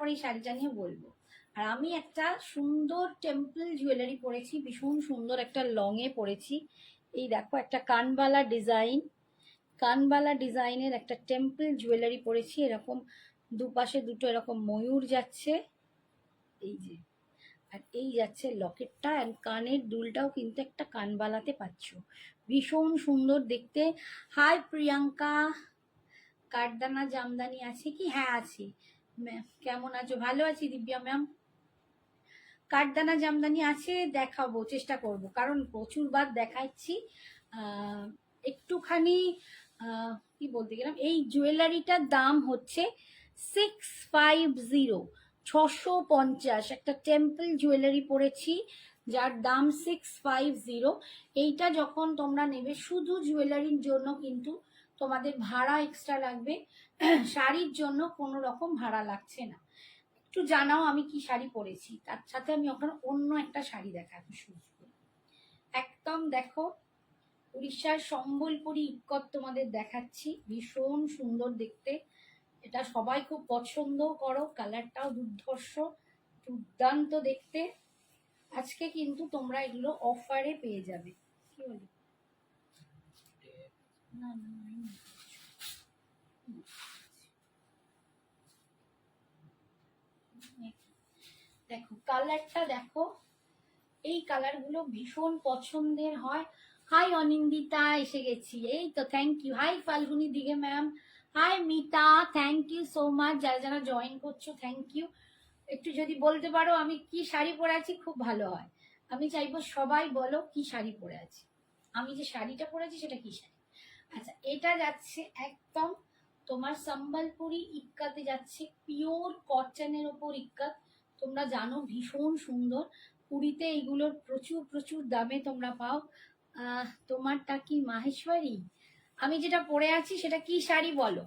তারপরে এই শাড়িটা নিয়ে বলবো। আর আমি একটা সুন্দর টেম্পল জুয়েলারি পরেছি, ভীষণ সুন্দর একটা লংয়ে পরেছি। এই দেখো একটা কানবালা ডিজাইনের একটা টেম্পল জুয়েলারি পরেছি। এরকম দুপাশে দুটো এরকম ময়ূর যাচ্ছে, এই যে, আর এই যাচ্ছে লকেটটা, আর কানের দুলটাও কিন্তু একটা কানবালাতে পাচ্ছ, ভীষণ সুন্দর দেখতে। হাই প্রিয়াঙ্কা, কাঠদানা জামদানি আছে কি? হ্যাঁ আছে। কেমন আছো? ভালো আছি দিব্যা ম্যাম। কাঠদানা জামদানি আছে, দেখাবো, চেষ্টা করব, কারণ প্রচুর বার দেখাচ্ছি। একটুখানি কি বলতে গেলাম, এই জুয়েলারিটার দাম হচ্ছে 650, 650। একটা টেম্পল জুয়েলারি পরেছি যার দাম 650। এইটা যখন তোমরা নেবে শুধু জুয়েলারির জন্য কিন্তু তোমাদের ভাড়া এক্সট্রা লাগবে, শাড়ির জন্য কোনো রকম ভাড়া লাগছে না। একটু জানাও আমি কি শাড়ি পরেছি, তার সাথে আমি ওখানে অন্য একটা শাড়ি দেখাবো শুরু করি। একদম দেখো উড়িষ্যার সম্বলপুরি ইক্কত তোমাদের দেখাচ্ছি, ভীষণ সুন্দর দেখতে। এটা সবাই খুব পছন্দ করো, কালারটাও দুর্ধর্ষ, দুর্দান্ত দেখতে। আজকে কিন্তু তোমরা এগুলো অফারে পেয়ে যাবে। কি বলি? না না দেখো কালারটা দেখো, এই কালারগুলো ভীষণ পছন্দের হয়। হাই অনিন্দিতা, এসে গেছি, এই তো, thank you. Hi Falguni Dighe ma'am, hi Mita, thank you so much. যারা যারা জয়েন করছো থ্যাংক ইউ। একটু যদি বলতে পারো আমি কি শাড়ি পরে আছি খুব ভালো হয়। আমি চাইবো সবাই বলো কি শাড়ি পরে আছি। আমি যে শাড়িটা পরেছি সেটা কি শাড়ি? আচ্ছা, এটা যাচ্ছে একদম তোমার সম্বলপুরি ইক্কাতে যাচ্ছে, পিওর কটনের ওপর ইক্কাত। তোমরা জানো ভীষণ সুন্দর, পুরীতে এইগুলোর প্রচুর প্রচুর দামে তোমরা পাও। তোমারটা কি মাহেশ্বরী? আমি যেটা পরে আছি সেটা কি শাড়ি বলো?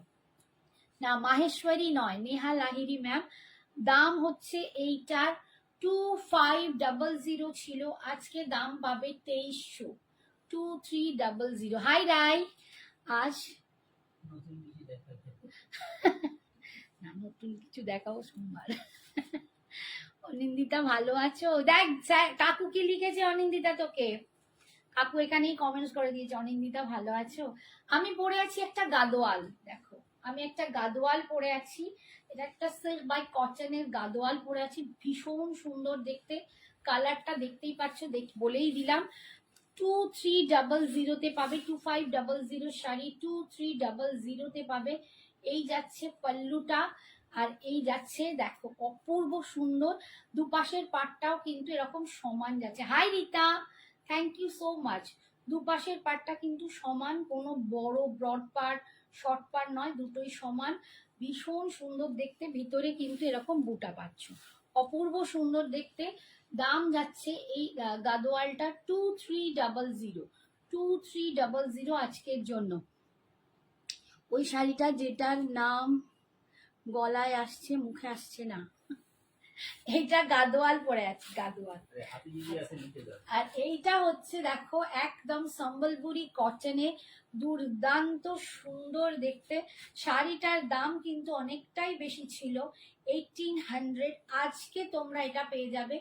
না মাহেশ্বরী নয়, নেহা লাহিরি ম্যাম। দাম হচ্ছে এইটার 2500 ছিল, আজকে দাম পাবে 2300, 2300। হাই রাই, আজ না নতুন কিছু দেখাবো সোমবার। অনিন্দিতা ভালো আছো? দেখ কাকু কি লিখেছে অনিন্দিতা তোকে, কাকু এখানেই কমেন্টস করে দিয়েছে, অনিন্দিতা ভালো আছো। আমি পরে আছি একটা গাদোয়াল, দেখো আমি একটা গাদোয়াল পরে আছি, এটা একটা সিল্ক বাই কটনের গাদোয়াল পরে আছি, ভীষণ সুন্দর দেখতে। কালারটা দেখতেই পাচ্ছ, বলেই দিলাম 2300 পাবে, 2500 শাড়ি 2300 পাবে। এই যাচ্ছে পাল্লুটা, আর এই যাচ্ছে দেখো অপূর্ব সুন্দর, দুপাশের পাটটাও কিন্তু এরকম সমান যাচ্ছে। Hi Rita, thank you so much. দুপাশের পাটটা কিন্তু সমান, কোনো বড় ব্রড পার্ট শর্ট পার্ট নয়, দুটোই সমান, ভীষণ সুন্দর দেখতে। ভিতরে কিন্তু এরকম বুটা পাচ্ছ, অপূর্ব সুন্দর দেখতে। দাম যাচ্ছে এই গাদোয়ালটা 2300, 2300 আজকের জন্য। ওই শাড়িটা যেটার নাম গলায় আসছে মুখে আসছে না, এইটা গাদোয়াল পরে আছে, গাদোয়াল। আর এইটা হচ্ছে দেখো একদম সম্বলপুরি কটনে, দুর্দান্ত সুন্দর দেখতে। শাড়িটার দাম কিন্তু অনেকটাই বেশি ছিল, 1800, আজকে তোমরা এটা পেয়ে যাবে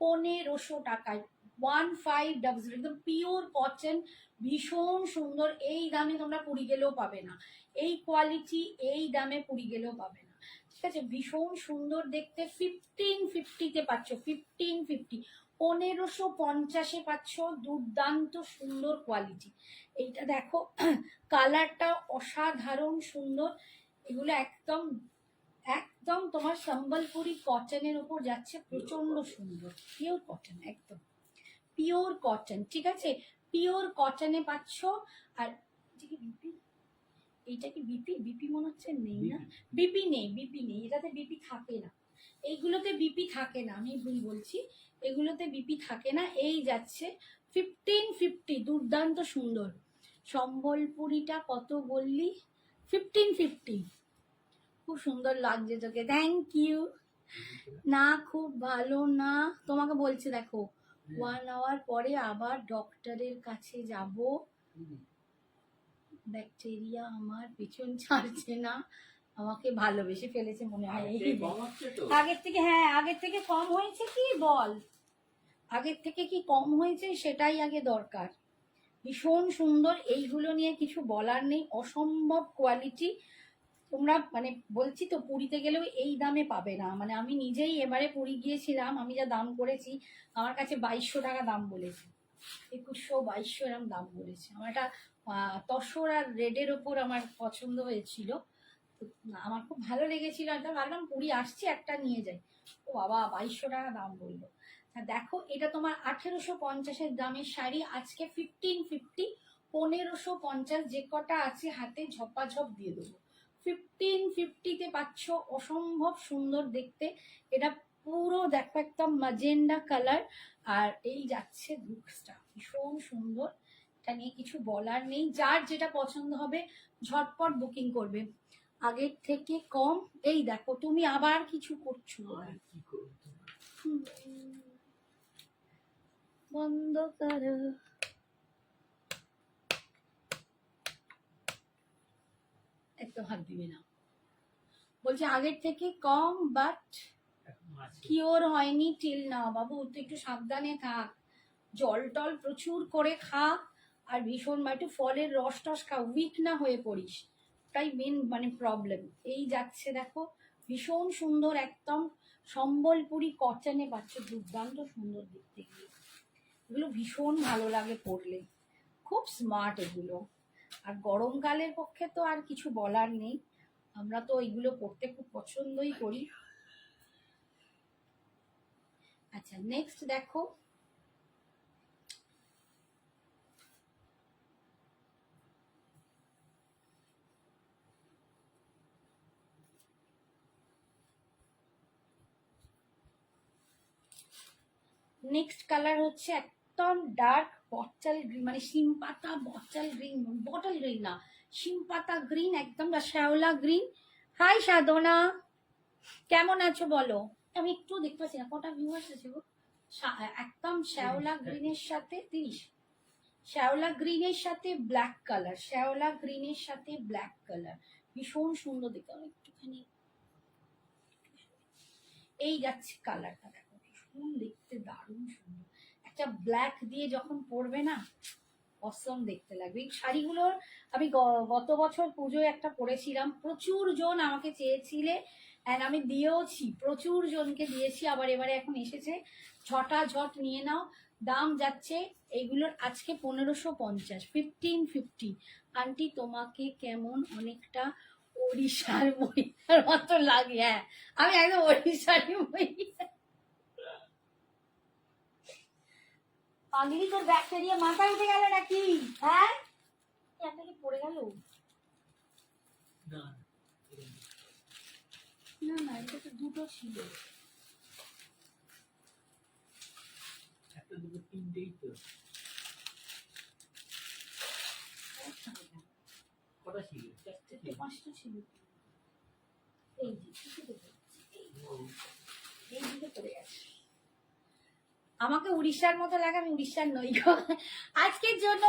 1500 টাকায়, 1500, একদম পিওর কটন, ভীষণ সুন্দর। এই দামে তোমরা পুরী গেলেও পাবে না, এই কোয়ালিটি এই দামে পুরী গেলেও পাবে না, ঠিক আছে? ভীষণ সুন্দর দেখতে, 1550-তে পাচ্ছ, 1550, 1550-এ পাচ্ছ, দুর্দান্ত সুন্দর কোয়ালিটি। এইটা দেখো কালারটা অসাধারণ সুন্দর, এগুলো একদম একদম তোমার সম্বলপুরি কটনের উপর যাচ্ছে, প্রচন্ড সুন্দর, পিওর কটন, একদম পিওর কটন, ঠিক আছে? পিওর কটনে পাচ্ছ। আর এইটা কি বিপি? বিপি মনে হচ্ছে নেই না, বিপি নেই, বিপি নেই, এটাতে বিপি থাকে না, এইগুলোতে বিপি থাকে না, আমি ভুল বলছি, এগুলোতে বিপি থাকে না। এই যাচ্ছে 1550, দুর্দান্ত সুন্দর। সম্বলপুরিটা কত বললি? 1550, খুব সুন্দর লাগছে তোকে, থ্যাংক ইউ। না খুব ভালো না, তোমাকে বলছে দেখো 1 আওয়ার পরে আবার ডক্টরের কাছে যাব, ব্যাকটেরিয়া আমার পিছন ছাড়ছে না, আমাকে ভালোবেসে ফেলেছে মনে হয়। আগের থেকে হ্যাঁ, আগের থেকে কম হয়েছে কি বল, আগের থেকে কি কম হয়েছে সেটাই আগে দরকার। ভীষণ সুন্দর, এইগুলো নিয়ে কিছু বলার নেই, অসম্ভব কোয়ালিটি। তোমরা মানে বলছি তো, পুরীতে গেলেও এই দামে পাবে না। মানে আমি নিজেই এবারে পুরী গিয়েছিলাম, আমি যা দাম করেছি, আমার কাছে 2200 টাকা দাম বলেছে, 2100 2200 এরকম দাম বলেছে। আমার একটা তসর আর রেডের ওপর আমার পছন্দ হয়েছিল, তো আমার খুব ভালো লেগেছিল। একটা ভাবলাম পুরী আসছি একটা নিয়ে যাই, ও বাবা 2200 টাকা দাম বললো। দেখো এটা তোমার 1850-এর দামের শাড়ি, আজকে 1550, 1550 যে কটা আছে হাতে ঝপাঝপ দিয়ে দেবো। 1550-তে পাচ্ছ, অসম্ভব সুন্দর দেখতে। এটা পুরো দেখো একদম ম্যাজেন্ডা কালার, আর এই যাচ্ছে লুকসটা ভীষণ সুন্দর। এটা নিয়ে কিছু বলার নেই, যার যেটা পছন্দ হবে ঝটপট বুকিং করবে, আগের থেকে কম। এই দেখো তুমি আবার কিছু করছো, বন্ধ করো, একদম হাত দিবে না। বলছে আগের থেকে কম, বাট কিওর হয়নি টিল নাও। বাবু তুই একটু সাবধানে থাক, জল টল প্রচুর করে খা, আর ভীষণ একটু ফলের রস টস খা, উইক না হয়ে পড়িস, তাই মেন মানে প্রবলেম। এই যাচ্ছে দেখো ভীষণ সুন্দর, একদম সম্বলপুরি কটনে পাচ্ছ, দুর্দান্ত সুন্দর দেখতে গিয়ে। এগুলো ভীষণ ভালো লাগে পরলে, খুব স্মার্ট এগুলো। আর গরমকালের পক্ষে তো আর কিছু বলার নেই, আমরা তো এইগুলো পরতে খুব পছন্দই করি। আচ্ছা নেক্সট দেখো, নেক্সট কালার হচ্ছে একদম ডার্ক বটল গ্রিন, মানে শিম পাতা বটল গ্রিন, বটল গ্রিন না, শিম পাতা গ্রিন, একদম শ্যাওলা গ্রিন। হাই সাধনা, কেমন আছো বলো? আমি একটু দেখতে পাচ্ছি না, কটা ভিউয়ার্স আছে গো? একদম শ্যাওলা গ্রিনের সাথে 30, শ্যাওলা গ্রিনের সাথে ব্ল্যাক কালার, শ্যাওলা গ্রিনের সাথে ব্ল্যাক কালার, ভীষণ সুন্দর দেখতে। একটুখানি এই যাচ্ছে কালারটা দেখো, ভীষণ দেখতে দারুণ সুন্দর। একটা ব্ল্যাক দিয়ে যখন পরবে না, অসম দেখতে লাগবে। এই শাড়িগুলোর আমি গত বছর পুজোয় একটা পরেছিলাম, প্রচুর জন আমাকে চেয়েছিলে, অ্যান্ড আমি দিয়েওছি, প্রচুর জনকে দিয়েছি। আবার এবারে এখন এসেছে, ঝট নিয়ে নাও। দাম যাচ্ছে এইগুলোর আজকে 1550, 1550। আন্টি তোমাকে কেমন অনেকটা ওড়িশার মহিলার মতো লাগে। হ্যাঁ আমি একদম ওড়িশারই মহিলা। পাগলি তোর ব্যাগটা দিয়ে মাথায় উঠে গেল নাকি? হ্যাঁ একটা কি পড়ে গেল? না না, এটা তো দুটো ছিল, একটা দুটো তিনটেই তো। কটা ছিল? চারটে পাঁচটা ছিল। এই যে এই দিকে পড়ে গেছে। আমাকে উড়িষ্যার মতো লাগে, আমি উড়িষ্যার নই গো। আজকের জন্য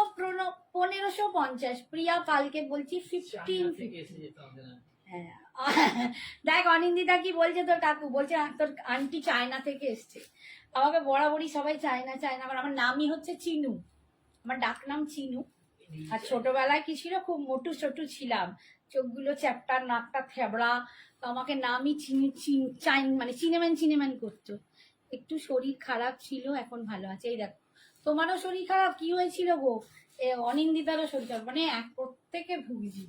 1550, প্রিয়া পালকে বলছি 1550। হ্যাঁ দেখ অনিন্দিতা কি বলছে, তোর কাকু বলছে তোর আন্টি চায়না থেকে এসছে। আমাকে বরাবরই সবাই চায়না চায়না, আমার নামই হচ্ছে চিনু, আমার ডাক নাম চিনু। আর ছোটবেলায় কি ছিল, খুব মোটু ছোটু ছিলাম, চোখগুলো চ্যাপ্টার, নাকটা থেবড়া, তো আমাকে নামই মানে চিনেম্যান করতো। একটু শরীর খারাপ ছিল, এখন ভালো আছে। এই দেখো তোমারও শরীর খারাপ, কি হয়েছিল গো? অনিন্দিতারও শরীর খারাপ, মানে প্রত্যেকে ভুগছি।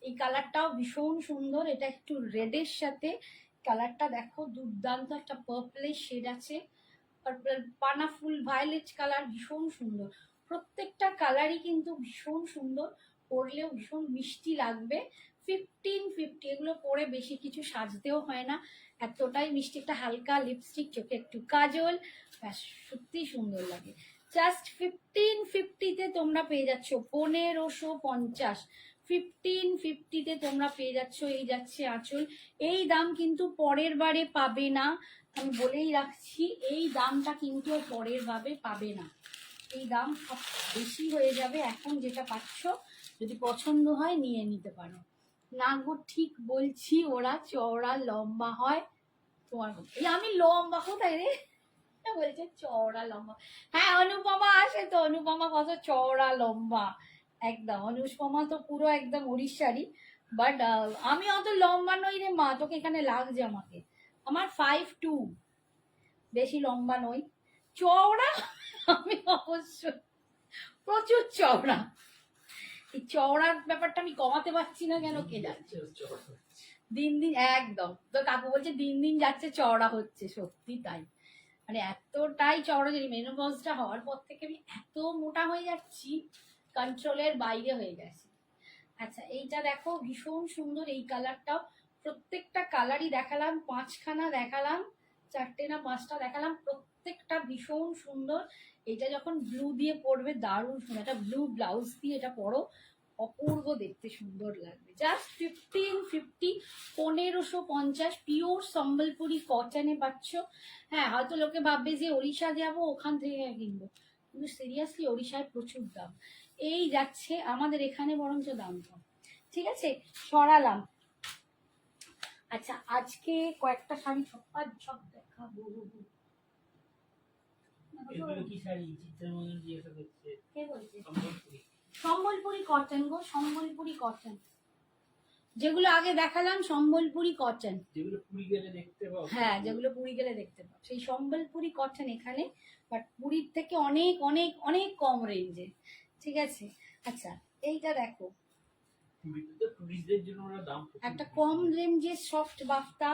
এই কালারটাও ভীষণ সুন্দর, এটা একটু রেডের সাথে কালারটা দেখো দুর্দান্ত, একটা পার্পলের শেড আছে, পানা ফুল ভায়োলেট কালার, ভীষণ সুন্দর। প্রত্যেকটা কালারই কিন্তু ভীষণ সুন্দর, পরলেও ভীষণ মিষ্টি লাগবে। 1550, এগুলো পরে বেশি কিছু সাজতেও হয় না, এতটাই মিষ্টি। একটা হালকা লিপস্টিক, চোখে একটু কাজল, ব্যাস সত্যি সুন্দর লাগে। জাস্ট 1550-তে তোমরা পেয়ে যাচ্ছ 1550, 1550-তে তোমরা পেয়ে যাচ্ছ। এই যাচ্ছে আঁচল, এই দাম কিন্তু পরের বারে পাবে না, আমি বলেই রাখছি, এই দামটা কিন্তু পরের ভাবে পাবে না, এই দাম বেশি হয়ে যাবে। এখন যেটা পাচ্ছ, যদি পছন্দ হয় নিয়ে নিতে পারো। না গো ঠিক বলছি, ওরা চওড়া লম্বা হয় তোমার মতো। এই আমি লম্বা কোথায় রে? বলছে চওড়া লম্বা। হ্যাঁ অনুপমা আসে তো, অনুপমা কত চওড়া লম্বা একদম। অনুপমা তো পুরো একদম উড়িষ্যারই, বাট আমি অত লম্বা নই রে মা, তোকে এখানে লাগছে আমাকে। আমার 5'2", বেশি লম্বা নই। চওড়া আমি অবশ্য প্রচুর চওড়া। এই চওড়ার ব্যাপারটা আমি কমাতে পারছি না কেন কে জানে। দিন দিন একদম, তো কাকু বলছে দিন দিন যাচ্ছে চওড়া হচ্ছে, সত্যি তাই। মানে এতটাই চওড়া যে মেনোপজটা হওয়ার পর থেকে আমি এত মোটা হয়ে যাচ্ছি, কন্ট্রোলের বাইরে হয়ে গেছে। আচ্ছা এইটা দেখো ভীষণ সুন্দর, এই কালারটাও। প্রত্যেকটা কালারই দেখালাম, 5খানা দেখালাম, 4টে না 5টা দেখালাম, প্রত্যেকটা ভীষণ সুন্দর। এটা যখন ব্লু দিয়ে পরবে দারুণ সুন্দর, এটা ব্লু ব্লাউজ দিয়ে এটা পরো, অপূর্ব দেখতে সুন্দর লাগবে। জাস্ট 1550, 1550, পিওর সম্বলপুরি কটনে পাচ্ছ। হ্যাঁ হয়তো লোকে ভাববে যে ওড়িশা যাবো ওখান থেকে কিনবো, কিন্তু সিরিয়াসলি ওড়িশায় প্রচুর দাম। এই যাচ্ছে আমাদের এখানে বরঞ্চ দাম কম। ঠিক আছে সরালাম। আচ্ছা আজকে কয়েকটা শাড়ি সব দেখাবো। এগুলো কি শাড়ি চিত্রের মধ্যে জিজ্ঞাসা করছে? কে বলছে? সম্বলপুরি। সম্বলপুরি কটন গো, সম্বলপুরি কটন। যেগুলো আগে দেখালাম সম্বলপুরি কটন, যেগুলো পুরী গেলে দেখতে পাও। হ্যাঁ যেগুলো পুরী গেলে দেখতে পাও সেই সম্বলপুরি কটন এখানে, বাট পুরীর থেকে অনেক অনেক অনেক কম রেঞ্জে। ঠিক আছে আচ্ছা এইটা দেখো, পুরীতে তো টুরিস্টদের জন্য ওরা দাম প্রচুর একটা বেশি। কম রেঞ্জের সফট বাফতা,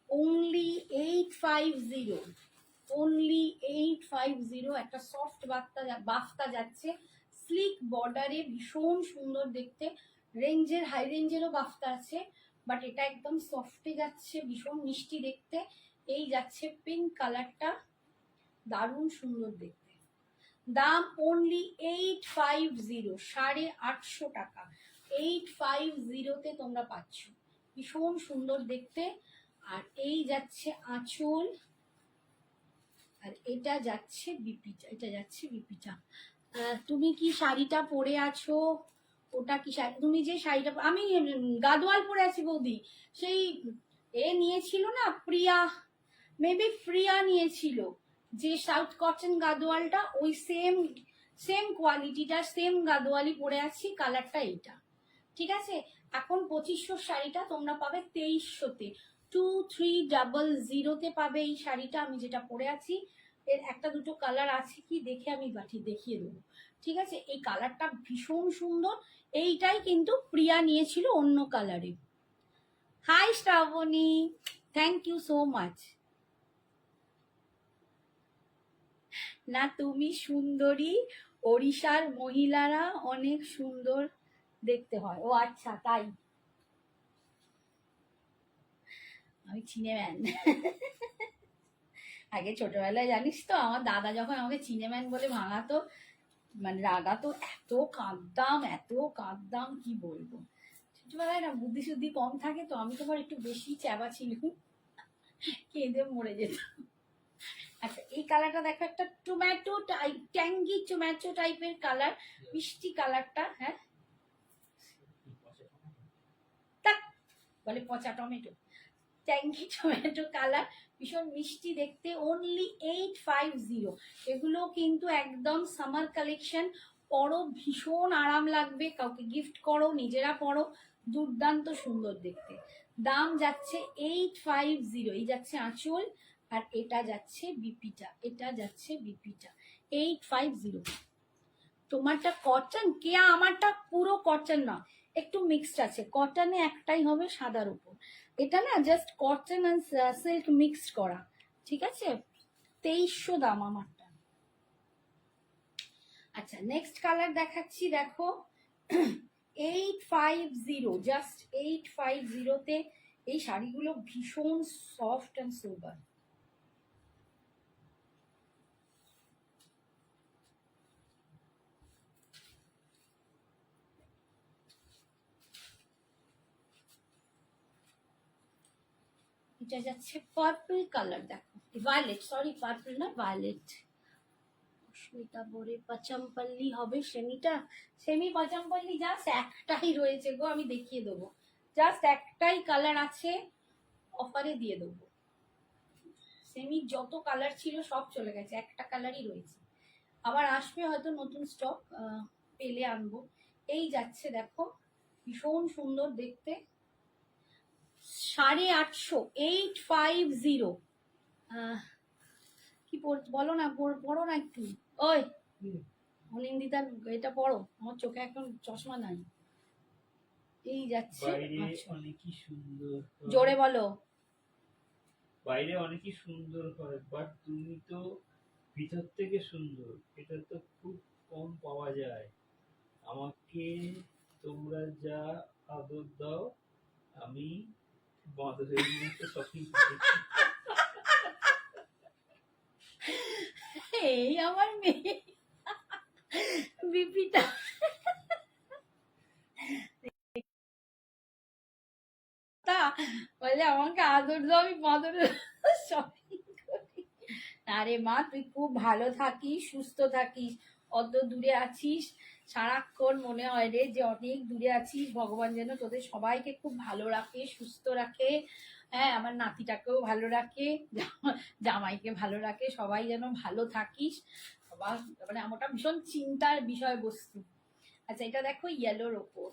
অনলি 850, অনলি 850 একটা সফট বাফতা যাচ্ছে, স্লিক বর্ডারে, ভীষণ সুন্দর দেখতে। রেঞ্জের হাই রেঞ্জেরও বাফতা আছে, বাট এটা একদম সফটে যাচ্ছে, ভীষণ মিষ্টি দেখতে। এই যাচ্ছে পিঙ্ক কালারটা, দারুণ সুন্দর দেখতে। দাম অনলি 850, 850 টাকা। 850-তে তোমরা পাচ্ছ, ভীষণ সুন্দর দেখতে। আর এই যাচ্ছে আঁচল, আর এটা যাচ্ছে বিপিটা, এটা যাচ্ছে বিপিটা। তুমি কি শাড়িটা পরে আছো, ওটা কি শাড়ি? তুমি যে শাড়িটা, আমি গাদোয়াল পরে আছি বৌদি, সেই এ নিয়েছিল না প্রিয়া, মেবি প্রিয়া নিয়েছিল যে সাউথ কটন গাদোয়ালটা, ওই সেম সেম কোয়ালিটিটা, সেম গাদোয়ালি পরে আছি, কালারটা এইটা। ঠিক আছে এখন 2500 শাড়িটা তোমরা পাবে 2300-তে, 2300-তে পাবে এই শাড়িটা, আমি যেটা পরে আছি। এর একটা দুটো কালার আছে কি দেখে আমি দেখিয়ে দেবো। ঠিক আছে এই কালারটা ভীষণ সুন্দর, এইটাই কিন্তু প্রিয়া নিয়েছিল অন্য কালারে। Hi Shraboni, thank you so much. না তুমি সুন্দরী, ওড়িশার মহিলারা অনেক সুন্দর দেখতে হয়। ও আচ্ছা তাই, আমি চিনেম্যান। আগে ছোটবেলায় জানিস তো আমার দাদা যখন আমাকে চিনেম্যান বলে ভাঙাতো, মানে রাগাতো, এত কাঁদতাম কি বলবো। ছোটবেলায় না বুদ্ধি শুদ্ধি কম থাকে তো, আমি তোমার একটু বেশি চ্যাবা ছিলাম, কেঁদে মরে যেতাম। আচ্ছা এই কালারটা দেখো, একটা টমেটো টাইপ, ট্যাঙ্গি টমেটো টাইপের কালার, মিষ্টি কালারটা। হ্যাঁ তাক বলে পচা টমেটো, ট্যাঙ্গি টমেটো কালার, ভীষণ মিষ্টি দেখতে। অনলি 850, এগুলো কিন্তু একদম সামার কালেকশন, পরো ভীষণ আরাম লাগবে, কাউকে গিফট করো, নিজেরা পরো, দুর্দান্ত সুন্দর দেখতে। দাম যাচ্ছে 850, এই যাচ্ছে আঁচল, আর এটা যাচ্ছে বিপিটা, এটা যাচ্ছে বিপিটা 850। তোমারটা কটন কেয়া, আমারটা পুরো কটন না, একটু মিক্সড আছে, কটনে একটাই হবে সাদার উপর, এটা না জাস্ট কটন আর সিল্ক মিক্সড করা। ঠিক আছে 2300 দাম আমারটা। আচ্ছা নেক্সট কালার দেখাচ্ছি দেখো, 850, জাস্ট 850-তে এই শাড়িগুলো ভীষণ সফট অ্যান্ড সোবার। এটা যাচ্ছে পার্পল কালার, দেখো ভায়োলেট, সরি পার্পল না ভায়োলেট। অস্মিতা বরে পচমপল্লি হবে, সেমিটা সেমি পচমপল্লি জাস্ট একটাই রয়েছে গো, আমি দেখিয়ে দেবো, জাস্ট একটাই কালার আছে, অফারে দিয়ে দেবো। সেমি যত কালার ছিল সব চলে গেছে, একটা কালারই রয়েছে। আবার আসবে হয়তো নতুন স্টক, পেলে আনবো। এই যাচ্ছে দেখো, ভীষণ সুন্দর দেখতে, 850, 850। কি বলো না, পড়ো না একটু। ওই অনিন্দিতার এটা পড়ো, আমার চোখে এখন চশমা নাই। এই যাচ্ছে, বাইরে আচ্ছা অনেকই সুন্দর হয়। জোরে বলো। বাইরে অনেকই সুন্দর হয়, বাট তুমি তো ভিতর থেকে সুন্দর, এটা তো খুব কম পাওয়া যায়। আমাকে তোমরা যা আদর দাও, আমি বাঁদরের মতো শপিং করি। এই আমার মেয়ে বিপিটা বলে আমাকে আদর দাও, আমি বাঁদরের শপিং করি। আরে মা, তুই খুব ভালো থাকিস, সুস্থ থাকিস। অত দূরে আছিস, সারাক্ষণ মনে হয় রে যে অনেক দূরে আছিস। ভগবান যেন তোদের সবাইকে খুব ভালো রাখে, সুস্থ রাখে। হ্যাঁ, আমার নাতিটাকেও ভালো রাখে, জামাইকে ভালো রাখে, সবাই যেন ভালো থাকিস। বাবা, মানে আমারটা ভীষণ চিন্তার বিষয়বস্তু। আচ্ছা, এটা দেখো ইয়েলোর ওপর,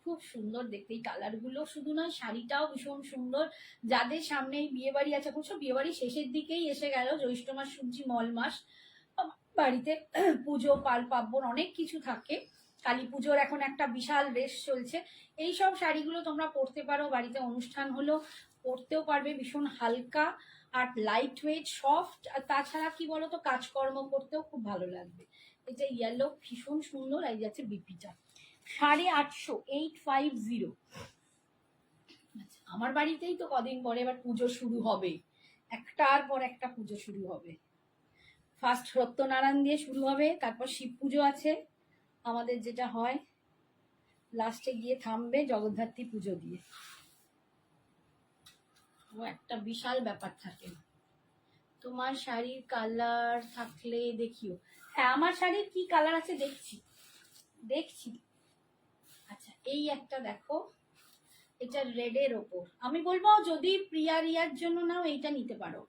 খুব সুন্দর দেখতে। এই কালার গুলো শুধু নয়, শাড়িটাও ভীষণ সুন্দর। যাদের সামনে বিয়ে বাড়ি আছে, বুঝছো বিয়ে বাড়ি শেষের দিকেই এসে গেল, জ্যৈষ্ঠ মাস শুনছি মল মাস। বাড়িতে পুজো পাল পার্বণ অনেক কিছু থাকে। কালী পুজোর এখন একটা বিশাল রেশ চলছে। এই সব শাড়িগুলো তোমরা পরতে পারো, বাড়িতে অনুষ্ঠান হলো পরতেও পারবে, ভীষণ হালকা আর লাইট ওয়েট, সফট। আর তাছাড়া কি বলতো, কাজকর্ম করতেও খুব ভালো লাগবে। এটা ইয়েলো, ভীষণ সুন্দর। এই যাচ্ছে বিপিটা, 850, 850। আচ্ছা, আমার বাড়িতেই তো কদিন পরে এবার পুজো শুরু হবে, একটার পর একটা পুজো শুরু হবে। ফার্স্ট সত্যনারায়ণ দিয়ে শুরু হবে, তারপর শিব পুজো আছে আমাদের যেটা হয়, লাস্টে গিয়ে থামবে জগদ্ধাত্রী পুজো দিয়ে। ও একটা বিশাল ব্যাপার থাকে। তোমার শাড়ির কালার থাকলে দেখিও। হ্যাঁ, আমার শাড়ির কি কালার আছে দেখছি দেখছি। আচ্ছা, এই একটা দেখো, এটা রেডের ওপর। আমি বলবো যদি প্রিয়া রিয়ার জন্য নাও, এইটা নিতে পারো।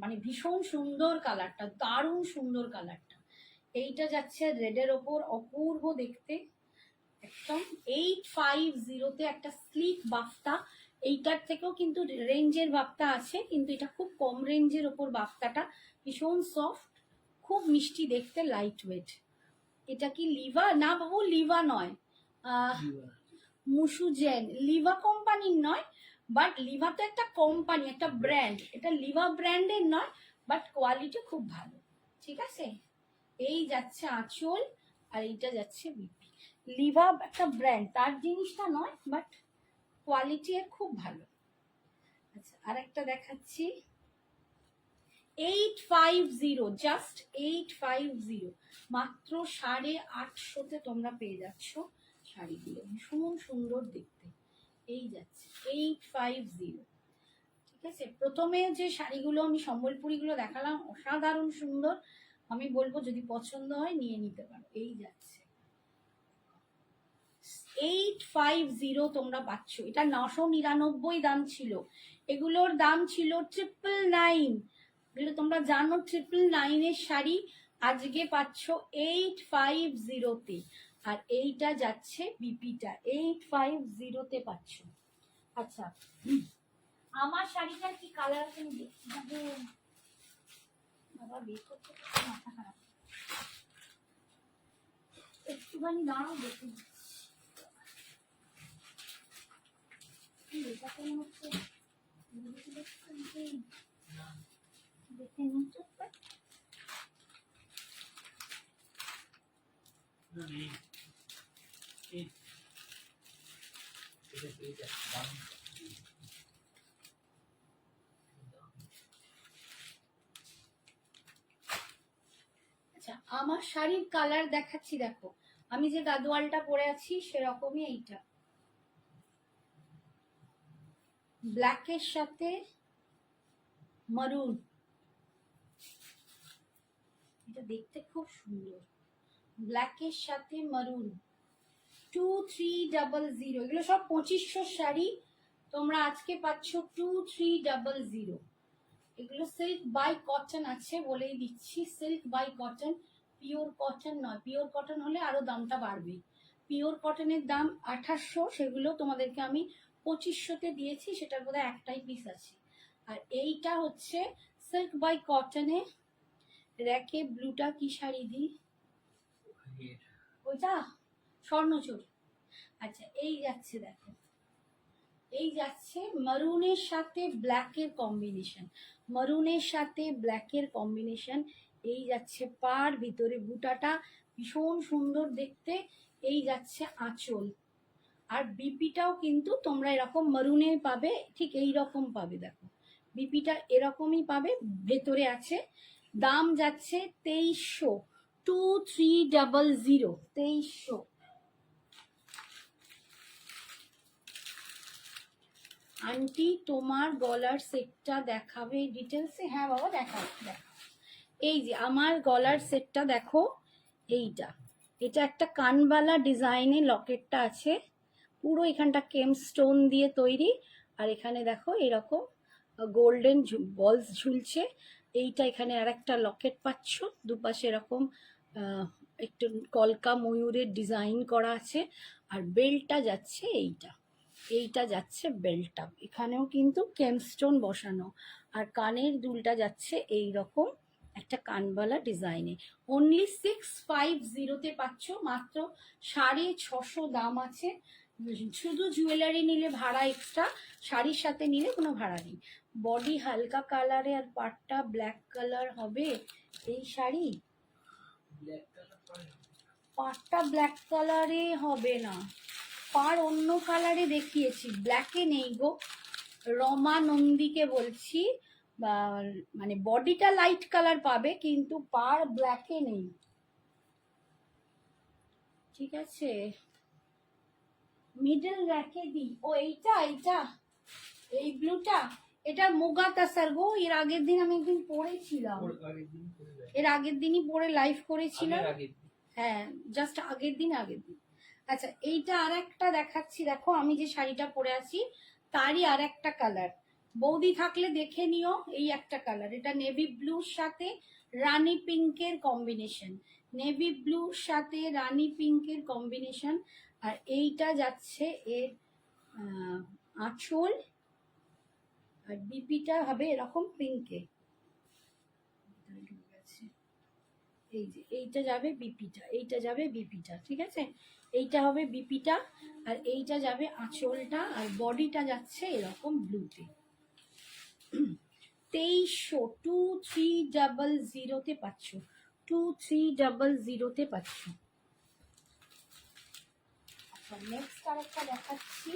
মানে ভীষণ সুন্দর কালারটা, দারুণ সুন্দর কালারটা। এইটা যাচ্ছে রেডের ওপর, অপূর্ব দেখতে একদম। 850-তে একটা স্লিক বাফতা। এইটার থেকেও কিন্তু রেঞ্জের বাফতা আছে, কিন্তু এটা খুব কম রেঞ্জের ওপর বাফতাটা, ভীষণ সফট, খুব মিষ্টি দেখতে, লাইট ওয়েট। এটা কি লিভা? না বাবু, লিভা নয়, মুসুজেন। লিভা কোম্পানির নয়, বাট লিভা তো একটা কোম্পানি, একটা ব্র্যান্ড। এটা লিভা ব্র্যান্ডের নয়, বাট কোয়ালিটি খুব ভালো। ঠিক আছে, এই যাচ্ছে আঁচল, আর এইটা যাচ্ছে বিপি। লিভা একটা ব্র্যান্ড, তার জিনিসটা নয়, বাট কোয়ালিটি এর খুব ভালো। আচ্ছা, আর একটা দেখাচ্ছি, 850, জাস্ট 850, মাত্র 850-তে তোমরা পেয়ে যাচ্ছ শাড়িগুলো, ভীষণ সুন্দর দেখতে। এই যাচ্ছে 850। ঠিক আছে, প্রথমে যে শাড়িগুলো আমি সম্বলপুরিগুলো দেখালাম, অসাধারণ সুন্দর। আমি বলবো যদি পছন্দ হয় নিয়ে নিতে পারো। এই যাচ্ছে 850 তোমরা পাচ্ছ। এটা 999 দাম ছিল, এগুলোর দাম ছিল 999। এগুলো তোমরা জানো 999-এর শাড়ি আজকে পাচ্ছ 850-তে। আর এইটা যাচ্ছে বিপিটা, 850-তে পাচ্ছ। আচ্ছা, আমার শাড়িটার কি কালার আছে আমি দেখছি। বাবা বের করতে মাথা খারাপ, একটুখানি দাঁড়াও দেখে এটা কেমন হচ্ছে, দেখে নিচ্ছ। আচ্ছা, আমার শাড়ির কালার দেখাচ্ছি, দেখো আমি যে গাদোয়ালটা পরে আছি সেরকমই এইটা, ব্ল্যাকের সাথে মারুন। এটা দেখতে খুব সুন্দর, ব্ল্যাকের সাথে মারুন। 2300, এগুলো সব 2500 শাড়ি, তোমরা আজকে পাচ্ছ 2300। এগুলো সিল্ক বাই কটন আছে, বলেই দিচ্ছি, silk by cotton, pure cotton নয়। পিওর কটন হলে আরো দামটা বাড়বে। পিওর কটনের দাম 2800, সেগুলো তোমাদেরকে আমি 2500-তে দিয়েছি, সেটার বোধহয় একটাই পিস আছে। আর এইটা হচ্ছে সিল্ক বাই কটনে, র্যাকে ব্লুটা কি শাড়ি দিই, ওইটা স্বর্ণচূড়। আচ্ছা, এই যাচ্ছে দেখো, এই যাচ্ছে মারুনের সাথে ব্ল্যাকের কম্বিনেশন, মারুনের সাথে ব্ল্যাকের কম্বিনেশন। এই যাচ্ছে পার, ভিতরে বুটাটা ভীষণ সুন্দর দেখতে। এই যাচ্ছে আঁচল, আর বিপিটাও কিন্তু তোমরা এরকম মারুনে পাবে, ঠিক এই রকম পাবে। দেখো বিপিটা এরকমই পাবে, ভেতরে আছে। দাম যাচ্ছে 2300, 2300, 2300। আন্টি তোমার গলার সেটটা দেখাবে ডিটেলসে? হ্যাঁ বাবা, দেখাও দেখাও। এই যে আমার গলার সেটটা দেখো, এইটা, এটা একটা কানবালা ডিজাইনে লকেটটা আছে, পুরো এখানটা কেম স্টোন দিয়ে তৈরি, আর এখানে দেখো এরকম গোল্ডেন বলস ঝুলছে। এইটা এখানে আর একটা লকেট পাচ্ছ, দুপাশে এরকম একটু কলকা ময়ূরের ডিজাইন করা আছে। আর বেল্টটা যাচ্ছে এইটা, এইটা যাচ্ছে বেল্টটা, এখানেও কিন্তু কেমস্টোন বসানো। আর কানের দুলটা যাচ্ছে এই রকম একটা কানবালা ডিজাইনে। অনলি 650-তে পাচ্ছ, মাত্র 650 দাম আছে। শুধু জুয়েলারি নিলে ভাড়া এক্সট্রা, শাড়ির সাথে নিলে কোনো ভাড়া নেই। বডি হালকা কালারে আর পাটটা ব্ল্যাক কালার হবে এই শাড়ি, পাটটা ব্ল্যাক কালারে হবে না, পার অন্য কালারে দেখিয়েছি, ব্ল্যাকে নেই গো। রমা নন্দীকে বলছি, বা মানে বডিটা লাইট কালার পাবে কিন্তু পার ব্ল্যাকে নেই, ঠিক আছে? মিডল র্যাকে দিই। ও এইটা, এইটা এই ব্লুটা, এটা মুগা তাসার গো। এর আগের দিন আমি একদিন পরেছিলাম, এর আগের দিনই পরে লাইভ করেছিলাম। হ্যাঁ, জাস্ট আগের দিন। আচ্ছা, এইটা আর একটা দেখাচ্ছি, দেখো আমি যে শাড়িটা পরে আছি তারই আর একটা কালার, বৌদি থাকলে দেখে নিও। এই একটা কালার, এটা নেভি ব্লুর সাথে রানী পিঙ্কের কম্বিনেশন, নেভি ব্লুর সাথে রানী পিঙ্কের কম্বিনেশন। আর এইটা যাচ্ছে এর আঁচল, আর বিপিটা হবে এরকম পিঙ্কে। এই যে এইটা যাবে বিপিটা, এইটা যাবে বিপিটা, ঠিক আছে? এইটা হবে বিপিটা, আর এইটা যাবে আঁচলটা, আর বডিটা যাচ্ছে এরকম ব্লুতে। 2300, 2300-তে পাচ্ছ, 2300-তে পাচ্ছ। আচ্ছা, নেক্সট আরেকটা দেখাচ্ছি।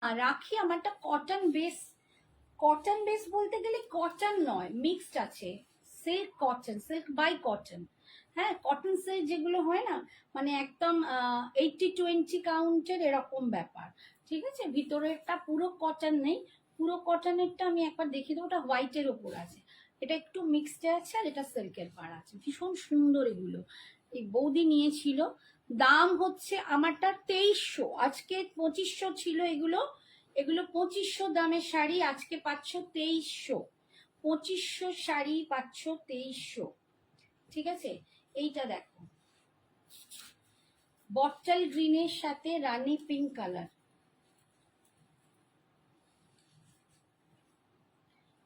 আর রাখি আমারটা কটন বেস, কটন বেস বলতে গেলে কটন নয়, মিক্সড আছে, silk cotton, silk by cotton. হ্যাঁ, কটন সিল্ক যেগুলো হয় না, মানে একদম 80-20 কাউন্টের এরকম ব্যাপার, ঠিক আছে? ভিতরেরটা পুরো কটন নেই, পুরো কটনেরটা আমি একবার দেখিয়ে দেবো, ওটা হোয়াইটের ওপর আছে, এটা একটু মিক্সডে আছে, আর এটা সিল্কের পাড় আছে, ভীষণ সুন্দর এগুলো। এই বৌদি নিয়েছিল, দাম হচ্ছে আমারটা 2300, আজকে 2500 ছিল এগুলো, এগুলো 2500 দামের শাড়ি, আজকে পাচ্ছ 2300, 2500 শাড়ি পাচ্ছ 2300, ঠিক আছে? এইটা দেখো, বটল গ্রিনের সাথে রানী পিঙ্ক কালার,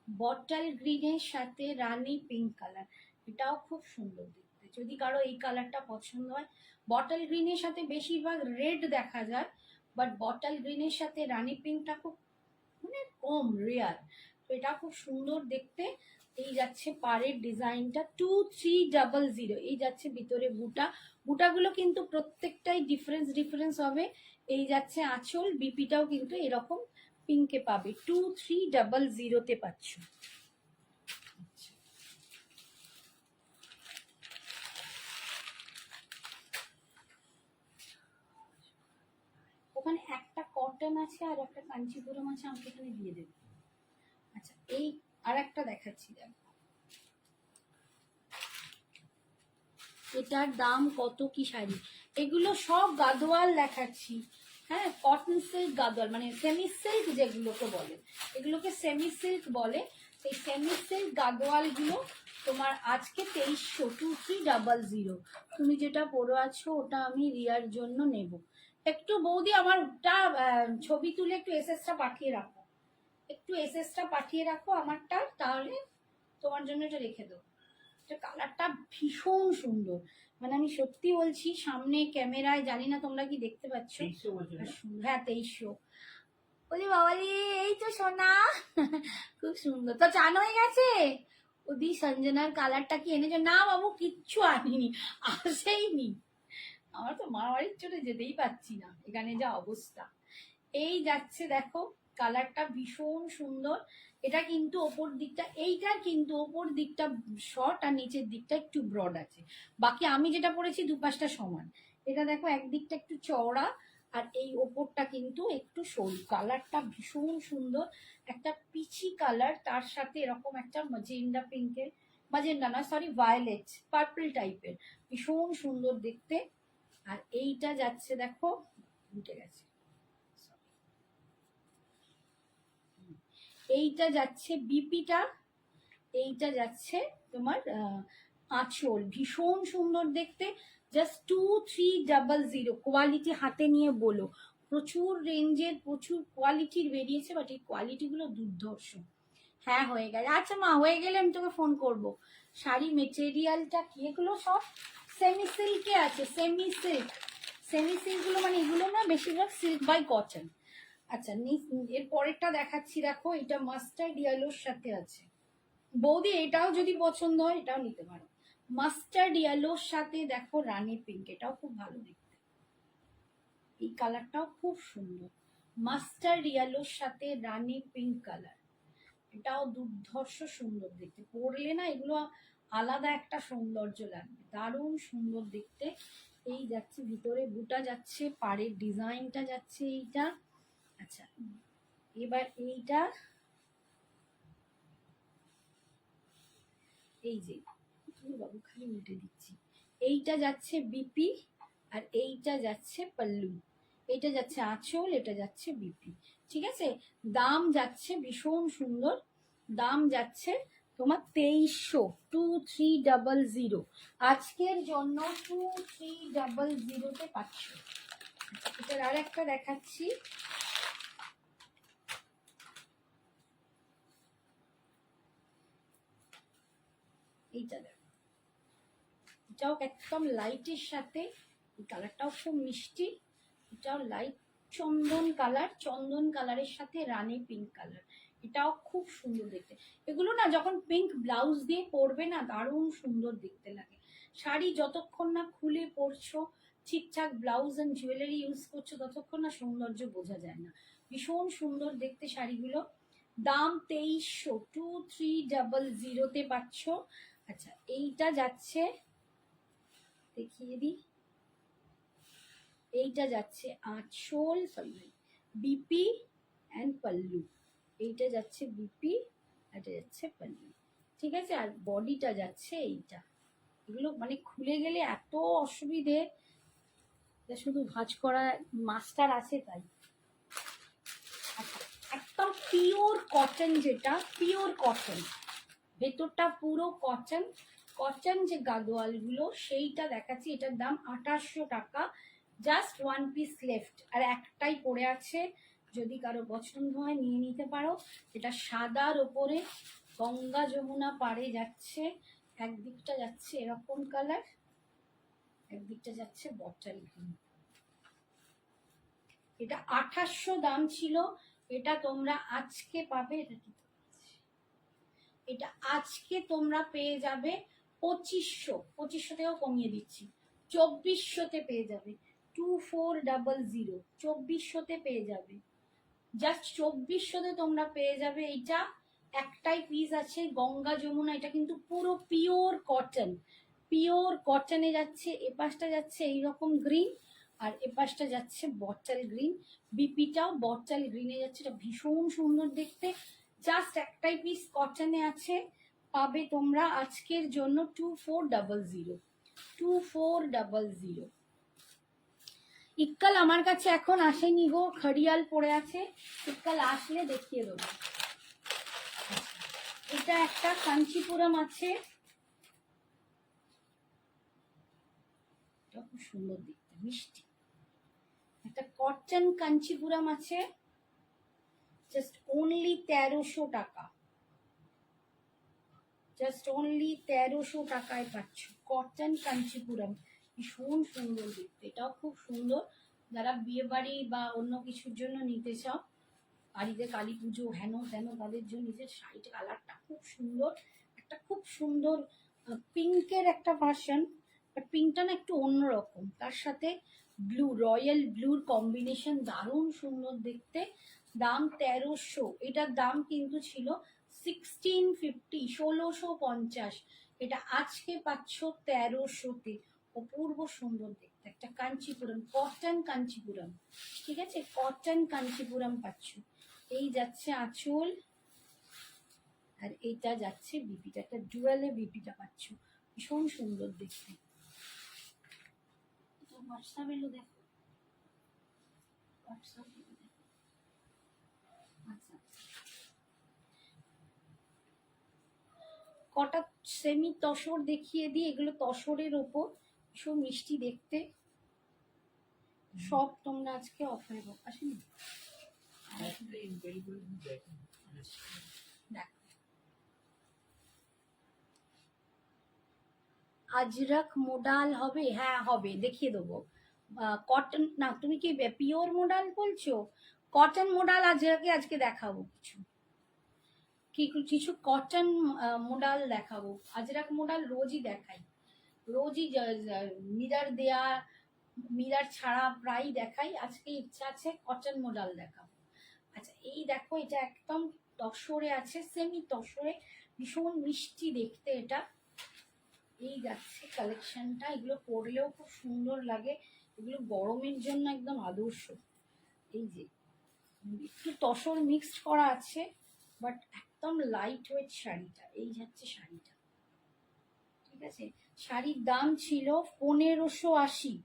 বটল গ্রিনের সাথে রানী পিঙ্ক কালার, এটাও খুব সুন্দর দেখতে, যদি কারো এই কালারটা পছন্দ হয়। বটল গ্রিনের সাথে বেশিরভাগ রেড দেখা যায়, বাট বটল গ্রিনের সাথে রানী পিঙ্কটা খুব মানে কম, রেয়ার, তো এটা খুব সুন্দর দেখতে। এই যাচ্ছে পাড়ের ডিজাইনটা 2300, এই যাচ্ছে ভিতরে বুটা, বুটাগুলো কিন্তু প্রত্যেকটাই ডিফারেন্স হবে। এই যাচ্ছে আঁচল, বিপিটাও কিন্তু এরকম পিঙ্কে পাবে, 2300-তে পাচ্ছ। ওখানে একটা কটন আছে আর একটা কাঞ্চিপুরম আছে, আমাকে এখানে দিয়ে দেবে। আচ্ছা, এই আর একটা দেখাচ্ছি, দেখো এটার দাম কত কি শাড়ি, এগুলো সব গাদোয়াল দেখাচ্ছি। হ্যাঁ, কটন সিল্ক গাদোয়াল, মানে সেমি সিল্ক যেগুলোকে বলে, এগুলোকে সেমি সিল্ক বলে। সেই সেমি সিল্ক গাদোয়ালগুলো তোমার আজকে 2300 তুমি যেটা পরে আছো ওটা আমি রিয়ার জন্য নেব। একটু বৌদি আমার ওটা ছবি তুলে একটু এসএসটা পাঠিয়ে রাখো, একটু এসএসটা পাঠিয়ে রাখো আমারটা, তাহলে তোমার জন্য এটা রেখে দেবো। এটা কালারটা ভীষণ সুন্দর, মানে আমি সত্যি বলছি, সামনে ক্যামেরায় জানি না তোমরা কি দেখতে পাচ্ছ। 2300 বলছো না? হ্যাঁ 2300। বলি বাবালি, এই তো সোনা, খুব সুন্দর। তো চান হয়ে গেছে? ওদি সঞ্জনার কালারটা কি এনেছো? না বাবু, কিচ্ছু আনিনি, আসেইনি। আমার তো মা বাড়ির চলে যেতেই পারছি না, এখানে যা অবস্থা। এই যাচ্ছে দেখো, কালারটা ভীষণ সুন্দর। এটা কিন্তু ওপর দিকটা, এইটার কিন্তু ওপর দিকটা শর্ট আর নিচের দিকটা একটু ব্রড আছে। বাকি আমি যেটা পরেছি দুপাশটা সমান। এটা দেখো একদিকটা একটু চওড়া আর এই ওপরটা কিন্তু একটু সরু। কালারটা ভীষণ সুন্দর, একটা পিচি কালার, তার সাথে এরকম একটা ম্যাজেন্ডা পিঙ্কের, ম্যাজেন্ডা নয় সরি ভায়োলেট পার্পল টাইপের, ভীষণ সুন্দর দেখতে। আর এইটা যাচ্ছে দেখো, উঠে গেছে, এইটা যাচ্ছে বিপিটা, এইটা যাচ্ছে তোমার আঁচল, ভীষণ সুন্দর দেখতে। জাস্ট 2300 কোয়ালিটি হাতে নিয়ে বলো, প্রচুর রেঞ্জের প্রচুর কোয়ালিটির বেরিয়েছে, বাট এই কোয়ালিটিগুলো দুর্ধর্ষ। হ্যাঁ হয়ে গেছে, আচ্ছা মা হয়ে গেলে আমি তোকে ফোন করব। শাড়ি মেটেরিয়ালটা কি, এগুলো সব সেমি সিল্কে আছে, সেমি সিল্ক। সেমি সিল্কগুলো মানে এগুলো না বেশিরভাগ সিল্ক বাই কটন। আচ্ছা এর পরেরটা দেখাচ্ছি, দেখো এটা মাস্টার্ড ইয়েলোর সাথে আছে। বৌদি এটাও যদি পছন্দ হয় এটাও নিতে পারো। মাস্টার্ড ইয়েলোর সাথে দেখো রানী পিঙ্ক, এটাও খুব ভালো দেখতে, এই কালারটাও খুব সুন্দর। মাস্টার্ড ইয়েলোর সাথে রানী পিঙ্ক কালার, এটাও দুর্ধর্ষ সুন্দর দেখতে, পরলে না এগুলো আলাদা একটা সৌন্দর্য লাগবে, দারুণ সুন্দর দেখতে। এই যাচ্ছে ভিতরে বুটা যাচ্ছে, পাড়ের ডিজাইনটা যাচ্ছে এইটা। আচ্ছা এবার এইটা, এই যে তুমি বাবু খালি উল্টে দিচ্ছি, এইটা যাচ্ছে বিপি আর এইটা যাচ্ছে পাল্লু, এইটা যাচ্ছে আঁচল, এটা যাচ্ছে বিপি। ঠিক আছে, দাম যাচ্ছে ভীষণ সুন্দর, দাম যাচ্ছে তোমার 2300 আজকের জন্য 2300 পাচ্ছ। এটার আর একটা দেখাচ্ছি, এইটা দেখো, এটাও একদম লাইটের সাথে, এই কালারটাও খুব মিষ্টি, এটাও লাইট চন্দন কালার, চন্দন কালারের সাথে রানী পিঙ্ক কালার, এটাও খুব সুন্দর দেখতে। এগুলো না যখন পিঙ্ক ব্লাউজ দিয়ে পরবে না দারুণ সুন্দর দেখতে লাগে। শাড়ি যতক্ষণ না খুলে পরছো, ঠিকঠাক ব্লাউজ এন্ড জুয়েলারি ইউজ করছো, ততক্ষণ না সৌন্দর্য বোঝা যায় না। ভীষণ সুন্দর দেখতে শাড়িগুলো, দাম 2300 পাচ্ছ। আচ্ছা এইটা যাচ্ছে, দেখিয়ে দিই, এইটা যাচ্ছে আঁচল, সরি বিপি অ্যান্ড পাল্লু, এইটা যাচ্ছে বিপি, এটা যাচ্ছে পাল্লু। ঠিক আছে, আর বডিটা যাচ্ছে এইটা। এগুলো মানে খুলে গেলে এত অসুবিধে, শুধু ভাঁজ করা মাস্টার আছে তাই। আচ্ছা একদম পিওর কটন, যেটা পিওর কটন, ভেতরটা পুরো কটন, কটন যে গাদোয়ালগুলো সেইটা দেখাচ্ছি। এটার দাম 2800 টাকা, জাস্ট ওয়ান পিস লেফট, আর একটাই পড়ে আছে, যদি কারো পছন্দ হয় নিয়ে নিতে পারো। এটা সাদার ওপরে গঙ্গা যমুনা পাড়ে যাচ্ছে, একদিকটা যাচ্ছে এরকম কালার, একদিকটা যাচ্ছে বটল গ্রিন। এটা 2800 দাম ছিল, এটা তোমরা আজকে পাবে, এটা আজকে তোমরা পেয়ে যাবে 2500 থেকেও কমিয়ে দিচ্ছি, 2400 পেয়ে যাবে, 2400 2400 পেয়ে যাবে, জাস্ট 2400 তোমরা পেয়ে যাবে। এইটা একটাই পিস আছে, গঙ্গা যমুনা, এটা কিন্তু পুরো পিওর কটন, পিওর কটনে যাচ্ছে। এপাশটা যাচ্ছে এইরকম গ্রিন আর এপাশটা যাচ্ছে বটল গ্রিন, বিপিটাও বটল গ্রিনে যাচ্ছে, এটা ভীষণ সুন্দর দেখতে। জাস্ট একটাই পিস কটনে আছে, পাবে তোমরা আজকের জন্য 2400। 2400। ইক্কাল আমার কাছে এখন আসেনি গো, খড়িয়াল পড়ে আছে, ইক্কাল আসলে দেখিয়ে দেবো। এটা একটা কাঞ্চিপুরম আছে, এটা খুব সুন্দর দেখতে, মিষ্টি। একটা কটন কাঞ্চিপুরম আছে, জাস্ট অনলি 1300 টাকা। জাস্ট অনলি 1300 টাকায় পাচ্ছ কটন কাঞ্চিপুরম, ভীষণ সুন্দর দেখতে। এটাও খুব সুন্দর, যারা বিয়ে বাড়ি বা অন্য কিছুর জন্য নিতে চাও, বাড়িতে কালী পুজো হেন তেন, তাদের জন্য নিজের শাড়িটা কালারটা খুব সুন্দর। একটা খুব সুন্দর পিঙ্কের একটা ভার্সন, বাট পিঙ্কটা না একটু অন্যরকম, তার সাথে ব্লু, রয়্যাল ব্লুর কম্বিনেশন, দারুণ সুন্দর দেখতে। দাম 1300। এটার দাম কিন্তু ছিল 1650, 1650। এটা আজকে পাচ্ছ 1300-তে। অপূর্ব সুন্দর দেখতে একটা কাঞ্চিপুরম, কটন কাঞ্চিপুরম, ঠিক আছে, কটন কাঞ্চিপুরম পাচ্ছ। এই যাচ্ছে আঁচল, আর এইটা যাচ্ছে বিপিটা, একটা ডুয়ালে বিপিটা পাচ্ছ, ভীষণ সুন্দর দেখতে। হোয়াটসঅ্যাপ এলো দেখো, হোয়াটসঅ্যাপ এলো দেখো। আচ্ছা, কটা সেমি তসর দেখিয়ে দিই, এগুলো তসরের ওপর, ভীষণ মিষ্টি দেখতে। সব তোমরা আজকে অফারে আসেনি, দেখো আজরাক মোডাল হবে, হ্যাঁ হবে, দেখিয়ে দেবো। কটন না, তুমি কি পিওর মোডাল বলছো? কটন মোডাল আজরাকে আজকে দেখাবো, কিছু কটন মোডাল দেখাবো। আজরাক মোডাল রোজই দেখাই, রোজই মিরার দেয়া, মিরার ছাড়া প্রায় দেখাই। আজকে ইচ্ছা আছে কটন মোডাল দেখাবো। আচ্ছা, এই দেখো, এটা একদম তসরে আছে, সেমি তসরে, ভীষণ মিষ্টি দেখতে এটা। এই যাচ্ছে কালেকশনটা, এগুলো পরলেও খুব সুন্দর লাগে, এগুলো গরমের জন্য একদম আদর্শ। এই যে একটু তসর মিক্সড করা আছে, বাট একদম লাইট ওয়েট শাড়িটা। এই যাচ্ছে শাড়িটা, ঠিক আছে। শাড়ির দাম ছিল 1580,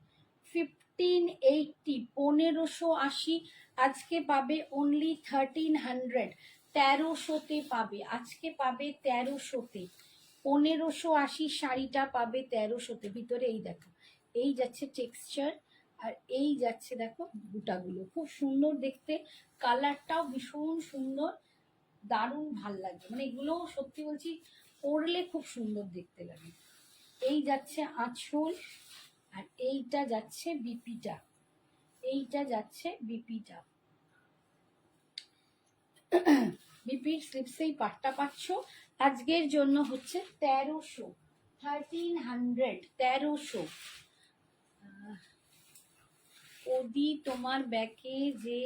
1580, 1580। আজকে পাবে অনলি 1300, 1300-তে পাবে, আজকে পাবে 1300-তে। 1580 শাড়িটা পাবে 1300-তে। ভিতরে এই দেখো, এই যাচ্ছে টেক্সচার, আর এই যাচ্ছে দেখো বুটাগুলো, খুব সুন্দর দেখতে, কালারটাও ভীষণ সুন্দর, দারুণ ভাল লাগে, মানে এগুলো সত্যি বলছি পরলে খুব সুন্দর দেখতে লাগে। এই যাচ্ছে আঁচল, আর এইটা যাচ্ছে বিপিটা, এইটা যাচ্ছে বিপিটা। বিপির স্লিপসেই পাট্টা পাচ্ছ, আজকের জন্য হচ্ছে 1300, 1300, 1300। ওদি তোমার ব্যাকে যে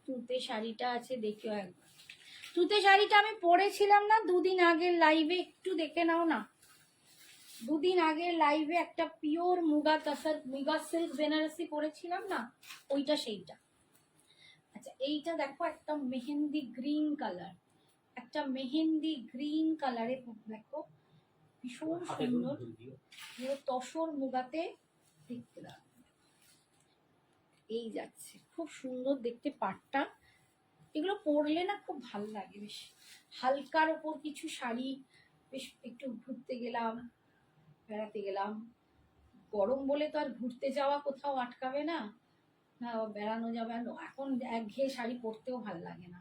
তুতে শাড়িটা আছে দেখো একবার, তুতে শাড়িটা আমি পরেছিলাম না দুদিন আগের লাইভে, একটু দেখে নাও না। দুদিন আগের লাইভে একটা পিওর মুগা তাসার, মুগা সিল্ক বেনারসি পরেছিলাম না, ওইটা সেইটা। আচ্ছা, এইটা দেখো, একটা মেহেন্দি গ্রিন কালার, একটা মেহেন্দি গ্রিন কালারে দেখো, ভীষণ সুন্দর, তসর মুগাতে দেখতে দাও। এই যাচ্ছে, খুব সুন্দর দেখতে পাটটা, এগুলো পরলে না খুব ভালো লাগে, বেশ হালকার ওপর কিছু শাড়ি, বেশ একটু ঘুরতে গেলাম, বেড়াতে গেলাম, গরম বলে তো আর ঘুরতে যাওয়া কোথাও আটকাবে না, না বেড়ানো যাবে না, এখন একঘেয়ে শাড়ি পরতেও ভালো লাগে না।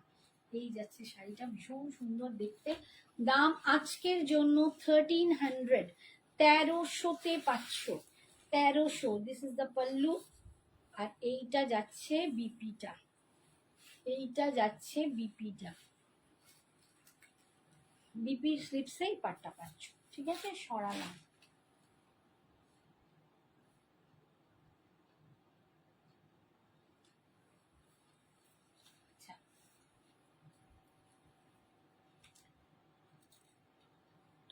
এই যাচ্ছে শাড়িটা, ভীষণ সুন্দর দেখতে। দাম আজকের জন্য 1300, 1300-তে পাচ্ছ, 1300। দিস ইজ দ্য পাল্লু, আর এইটা যাচ্ছে বিপিটা, এইটা যাচ্ছে বিপিটা, বিপির স্লিপসেই পাট্টা পাচ্ছ, ঠিক আছে। সরালাম। আচ্ছা,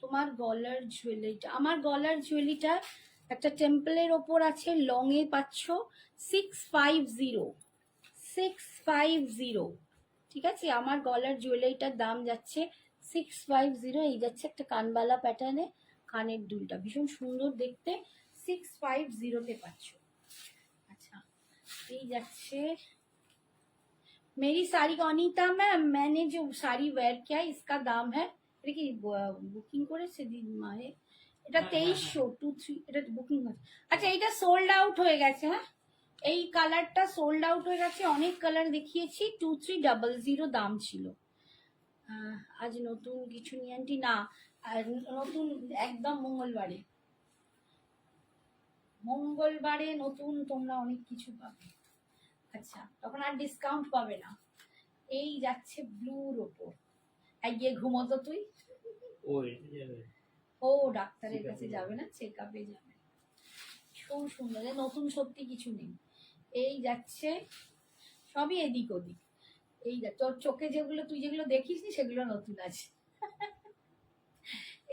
তোমার গলার জুয়েলারিটা, আমার গলার জুয়েলারিটা একটা টেম্পলের ওপর আছে, লং এ পাচ্ছ 650, 650, ঠিক আছে, আমার গলার জুয়েলারিটার দাম যাচ্ছে 650। এই যাচ্ছে একটা কানবালা প্যাটার্নে কানের দুলটা, ভীষণ সুন্দর দেখতে, 650-তে পাচ্ছ। আচ্ছা, এই যাচ্ছে मेरी साड़ी का अनीता मैम, मैंने जो साड़ी वेयर किया है इसका दाम है, এটা কি বুকিং করেছে দিদিমায়ে? এটা 2300 এটা বুকিং হয়েছে। আচ্ছা, এটা সোল্ড আউট হয়ে গেছে। হ্যাঁ, এই কালারটা সোল্ড আউট হয়ে গেছে, অনেক কালার দেখিয়েছি। 2300 দাম ছিল। আজ নতুন কিছু নিয়ে আনটি না, আর নতুন একদম মঙ্গলবারে, মঙ্গলবারে নতুন তোমরা অনেক কিছু পাবে। আচ্ছা, তখন আর ডিসকাউন্ট পাবে না। এই যাচ্ছে ব্লুর ওপর, গিয়ে ঘুমোতো তুই, ও এটা যাবে, ও ডাক্তারের কাছে যাবে না, চেক আপে যাবে। খুব সুন্দর, নতুন সত্যি কিছু নেই। এই যাচ্ছে সবই এদিক ওদিক। এই তোর চোখে যেগুলো তুই যেগুলো দেখিস নি সেগুলো নতুন আছে।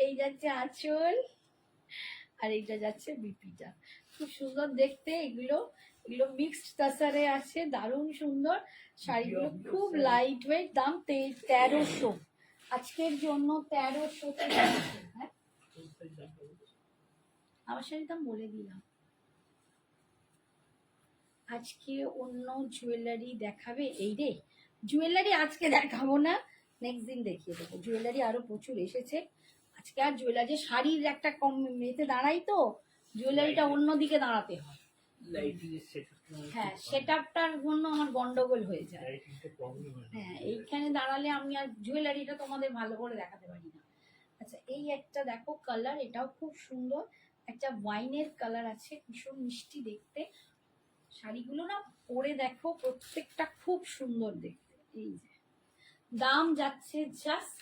এই যাচ্ছে আঁচল, আর এইটা যাচ্ছে বিপিটা, খুব সুন্দর দেখতে। এগুলো এগুলো মিক্সড তাসারে আছে, দারুণ সুন্দর শাড়িগুলো, খুব লাইট ওয়েট। দাম 1300, আজকের জন্য 1300-তে। হ্যাঁ, আমার শাড়ির দাম বলে দিলাম। আজকে অন্য জুয়েলারি দেখাবে? এই রে, জুয়েলারি আজকে দেখাবো না, নেক্সট দিন দেখিয়ে দেবো। জুয়েলারি আরো প্রচুর এসেছে আজকে। আর জুয়েলারি শাড়ির একটা কম এতে দাঁড়াই তো, জুয়েলারিটা অন্যদিকে দাঁড়াতে হয়। হ্যাঁ, সেটআপটার জন্য আমার গন্ডগোল হয়ে যায়। হ্যাঁ, এইখানে দাঁড়ালে আমি আর জুয়েলারিটা তোমাদের ভালো করে দেখাতে পারি না। আচ্ছা, এই একটা দেখো কালার, এটাও খুব সুন্দর, একটা ওয়াইনের কালার আছে, ভীষণ মিষ্টি দেখতে। শাড়িগুলো না পরে দেখো, প্রত্যেকটা খুব সুন্দর দেখতে। এই যে দাম যাচ্ছে জাস্ট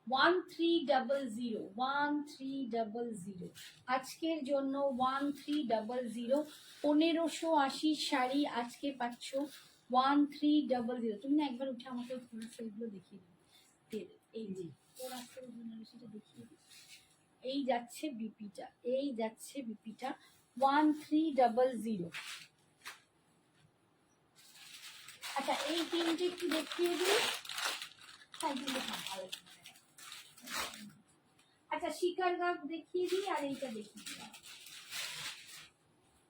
1300, 1300 আজকের জন্য, 1300। 1580 শাড়ি আজকে পাচ্ছ 1300। তুমি না একবার উঠে আমাকে ফুল সেটগুলো দেখিয়ে দিবে। এই যে তোর আজকের সেটা দেখিয়ে দিই। এই যাচ্ছে বিপিটা, এই যাচ্ছে বিপিটা 1300। আচ্ছা, এই তিনটে একটু দেখিয়ে দিই। আচ্ছা, শিকার গাছ দেখিয়ে দিই, আর এইটা দেখিয়ে দিই।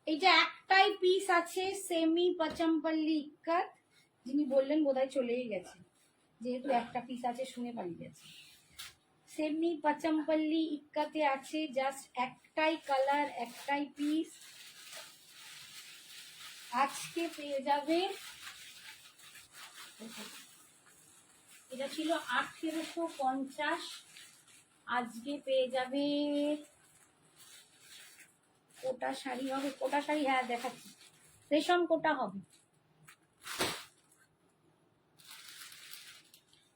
এইটা একটাই পিস আছে, সেমি পচমপল্লি ইক্কাত। যিনি বললেন বোধহয় চলেই গেছে, যেহেতু একটা পিস আছে শুনে পালিয়ে গেছে। সেমি পচমপল্লি ইক্কাতে আছে, জাস্ট একটাই কালার, একটাই পিস। আজকে পেয়ে যাবে, এটা ছিল 1850, আজকে পেয়ে যাবে। কোটা শাড়ি হবে, কোটা শাড়ি, হ্যাঁ দেখাচ্ছি, রেশম কোটা হবে।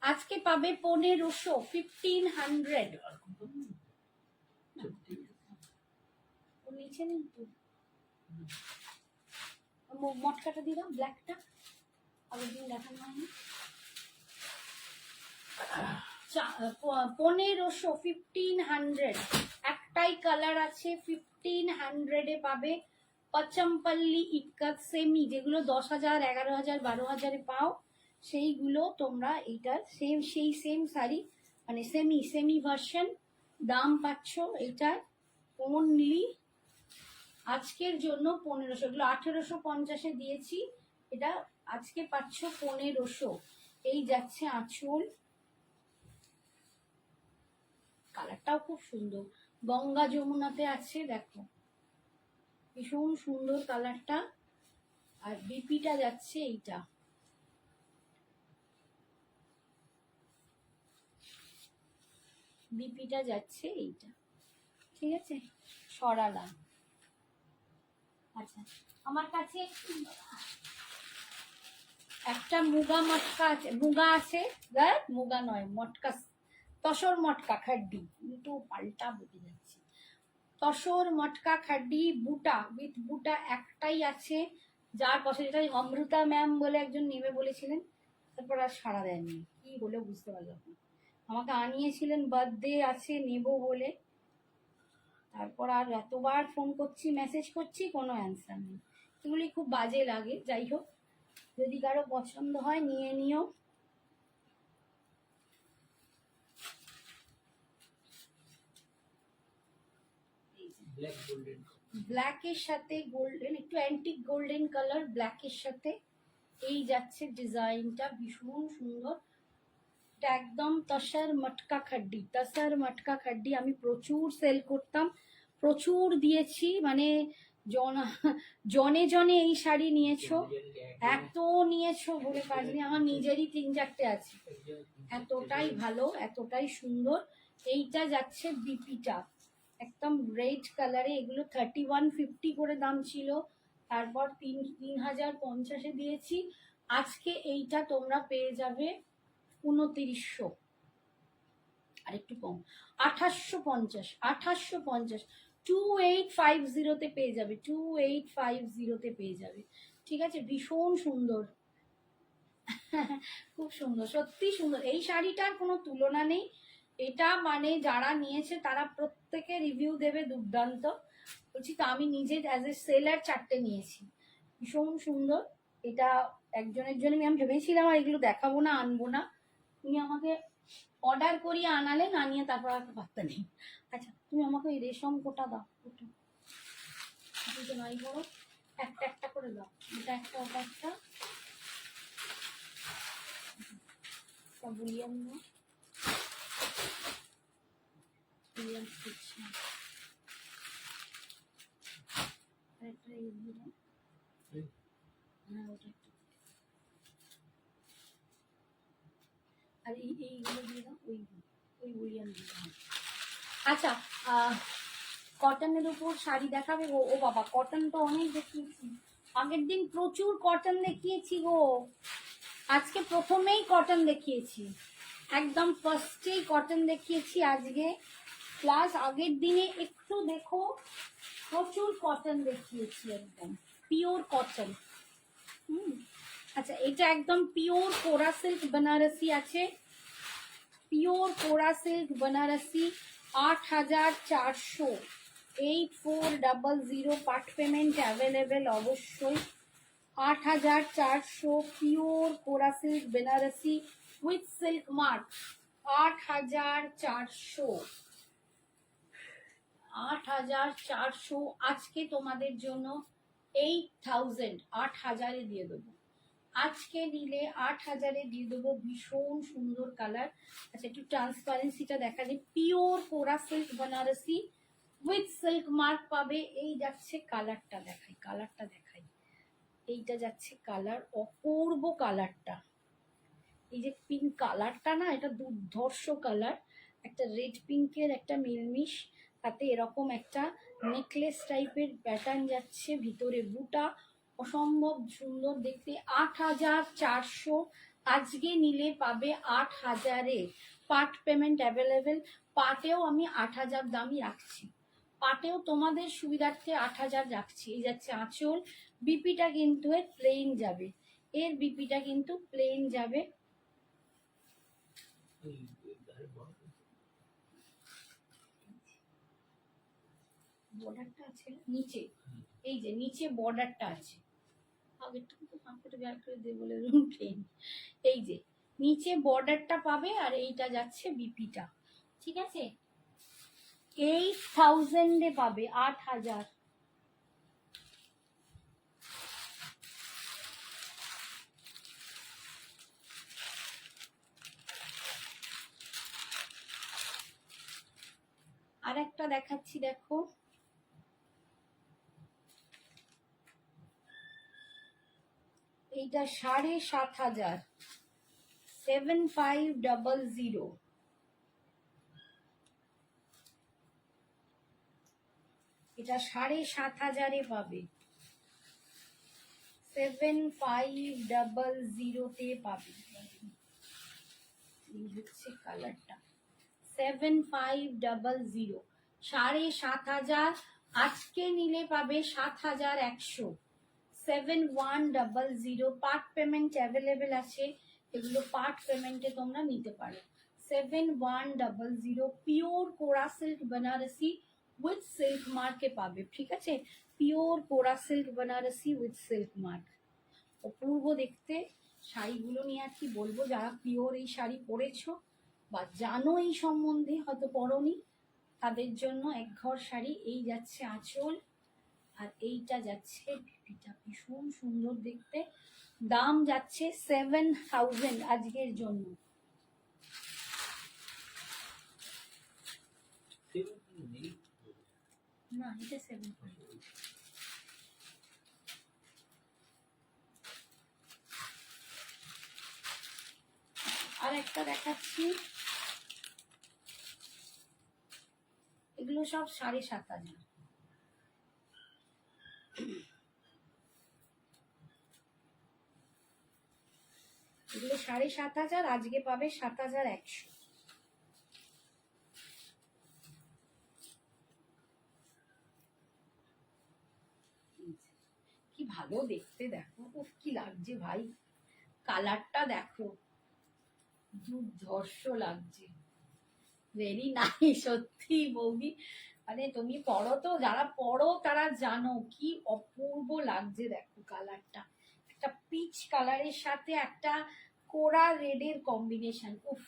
আজকে পাবে 1500, 1500। নিচে নেই তো, মটকাটা দিলাম, ব্ল্যাকটা আগের দিন দেখানো হয়নি। 1500, 1500, একটাই কালার আছে, 1500-এ পাবে। পচমপল্লি ইক্কাত সেমি, যেগুলো 10,000, 11,000, 12,000-এ পাও, সেইগুলো তোমরা এইটার সেই সেম শাড়ি, মানে সেমি ভার্সন, দাম পাচ্ছ এইটার অনলি আজকের জন্য 1500। এগুলো 1850-এ দিয়েছি, এটা আজকে পাচ্ছ 1500। এই যাচ্ছে আঁচল, কালারটাও খুব সুন্দর, গঙ্গা যমুনাতে আছে, দেখো ভীষণ সুন্দর কালারটা। আর বিপিটা যাচ্ছে এইটা, বিপিটা যাচ্ছে এইটা, ঠিক আছে, সরালাম। আচ্ছা, আমার কাছে একটা মুগা মটকা আছে, মুগা আছে, মুগা নয় মটকা, তসর মটকা খাড্ডি, কিন্তু পাল্টা বলে যাচ্ছে, তসর মটকা খাড্ডি বুটা উইথ বুটা একটাই আছে, যার পছন্দ। যেটা অমৃতা ম্যাম বলে একজন নেবে বলেছিলেন, তারপর আর সাড়া দেননি, কি বলে বুঝতে পারলাম না। আমাকে আনিয়েছিলেন, বার্থডে আছে নেব বলে, তারপর আর এতবার ফোন করছি, মেসেজ করছি, কোনো অ্যান্সার নেই। এগুলি খুব বাজে লাগে। যাই হোক, যদি কারো পছন্দ হয় নিয়ে নিও, ব্ল্যাক গোল্ডেন। ব্ল্যাকের সাথে গোল্ডেন, একটু অ্যান্টিক গোল্ডেন কালার ব্ল্যাকের সাথে এই যাচ্ছে ডিজাইনটা, ভীষণ সুন্দর। এটা একদম তসর মটকা খাড্ডি, তসর মটকা খাড্ডি। আমি প্রচুর সেল করতাম, প্রচুর দিয়েছি, মানে জনে জনে এই শাড়ি নিয়েছো, এত নিয়েছো বলে কাজ নেই। আমার নিজেরই 3-4টে আছে, এতটাই ভালো, এতটাই সুন্দর। এইটা যাচ্ছে বিপিটা, একদম রেড কালারে। এগুলো 3150 করে দাম ছিল, তারপর 3050-এ দিয়েছি। আজকে এইটা তোমরা পেয়ে যাবে 2900, আর একটু কম, 2850, 2850, 2850-তে পেয়ে যাবে, 2850-তে পেয়ে যাবে। ঠিক আছে, ভীষণ সুন্দর, খুব সুন্দর, সত্যি সুন্দর। এই শাড়িটার কোনো তুলনা নেই। এটা মানে যারা নিয়েছে তারা প্রত্যেকে রিভিউ দেবে দুর্দান্ত। বলছি তো, আমি নিজে অ্যাজ এ সেলার 4টে নিয়েছি, ভীষণ সুন্দর। এটা একজনের জন্য আমি ভেবেছিলাম আর এগুলো দেখাবো না, আনবো না, তুমি আমাকে অর্ডার করিয়ে আনালে, না নিয়ে তারপর আর পাত্তা নেই। আচ্ছা, তুমি আমাকে ওই রেশম কোটা দাও, ওটা দুটো নাই বড়, একটা একটা করে দাও, এটা একটা, ওটা একটা, বুলিয়ান না, বুলিয়ান দিচ্ছি না। একটা এই দিলাম, হ্যাঁ ওটা একটা, আর এইগুলো দিয়ে দাও, ওই বুলিয়ান দিয়ে দাও। আচ্ছা, কটনের উপর শাড়ি দেখাবে গো? ও বাবা, কটন তো অনেক দেখিয়েছি, আগের দিন প্রচুর কটন দেখিয়েছি গো, আজকে প্রথমেই কটন দেখিয়েছি, একদম ফার্স্টেই কটন দেখিয়েছি আজকে, প্লাস আগের দিনে একটু দেখো প্রচুর কটন দেখিয়েছি, একদম পিওর কটন। আচ্ছা, এটা একদম পিওর কোরা সিল্ক বেনারসি আছে, pure kora silk Benarasi, 8400, 8400 part payment available অবশ্যই। 8400 pure kora silk Banarasi with silk mark, 8400, 8400। আজকে তোমাদের জন্য 8000, 8000-এ দিয়ে দেবো, আজকে নিলে 8000-এ দিয়ে দেবো, ভীষণ সুন্দর কালার। আচ্ছা, একটু ট্রান্সপারেন্সিটা দেখা যায়, pure kora silk Banarasi with silk mark পাবে। এই যাচ্ছে কালারটা, দেখাই কালারটা, দেখাই, এইটা যাচ্ছে কালার, অপূর্ব কালারটা, এই যে পিঙ্ক কালারটা না, এটা দুর্ধর্ষ কালার, একটা রেড পিঙ্কের একটা মিলমিশ, তাতে এরকম একটা নেকলেস টাইপের প্যাটার্ন যাচ্ছে, ভিতরে বুটা, অসম্ভব সুন্দর দেখতে। 8400, আজকে নিলে পাবে 8000-এ, পার্ট পেমেন্ট অ্যাভেলেবেল। পার্টেও আমি 8000 দামই রাখছি, পাটেও তোমাদের সুবিধার্থে 8000 রাখছি। এই যাচ্ছে আঁচল, বিপিটা কিন্তু এর প্লেন যাবে, এর বিপিটা কিন্তু প্লেন যাবে। বর্ডারটা আছে নিচে, এই যে নিচে বর্ডারটা আছে, আগেরটুকু তো কাপড়ে বের করে দিয়ে বলে প্লেন, এই যে নিচে বর্ডারটা পাবে, আর এইটা যাচ্ছে বিপিটা। ঠিক আছে, 8000-এ পাবে, 8000। আর একটা দেখাচ্ছি, দেখো, এইটা 7500, 7500, এটা 7500-এ পাবে, 7500-তে পাবে। এই হচ্ছে কালারটা, 7500, 7500, আজকে নিলে পাবে 7100, 7100। পার্ট পেমেন্ট অ্যাভেলেবেল আছে, এগুলো পার্ট পেমেন্টে তোমরা নিতে পারো। 7100 pure kora silk Banarasi with silk মার্কে পাবে। ঠিক আছে, pure kora silk Banarasi with silk mark, অপূর্ব দেখতে। শাড়িগুলো নিয়ে আর কি বলবো, যারা পিওর এই শাড়ি পরেছো বা জানো এই সম্বন্ধে, হয়তো পরনি, তাদের জন্য এক ঘর শাড়ি। এই যাচ্ছে আঁচল, আর এইটা যাচ্ছে বিপিটা, ভীষণ সুন্দর দেখতে। দাম যাচ্ছে 7000 আজকের জন্য। না, এটা 7,500। আর একটা দেখাচ্ছি, এগুলো সব 7,500। এগুলো 7,500, আজকে পাবে 7,100। কি ভালো দেখতে, দেখো উফ কি লাগছে ভাই, কালারটা দেখো, দুর্ধর্ষ লাগছে, ভেরি নাইস সত্যি বৌদি। মানে তুমি পড়ো তো, যারা পড়ো তারা জানো কি অপূর্ব লাগছে। দেখো কালারটা, একটা পিচ কালারের সাথে একটা কোরা রেডের কম্বিনেশন, উফ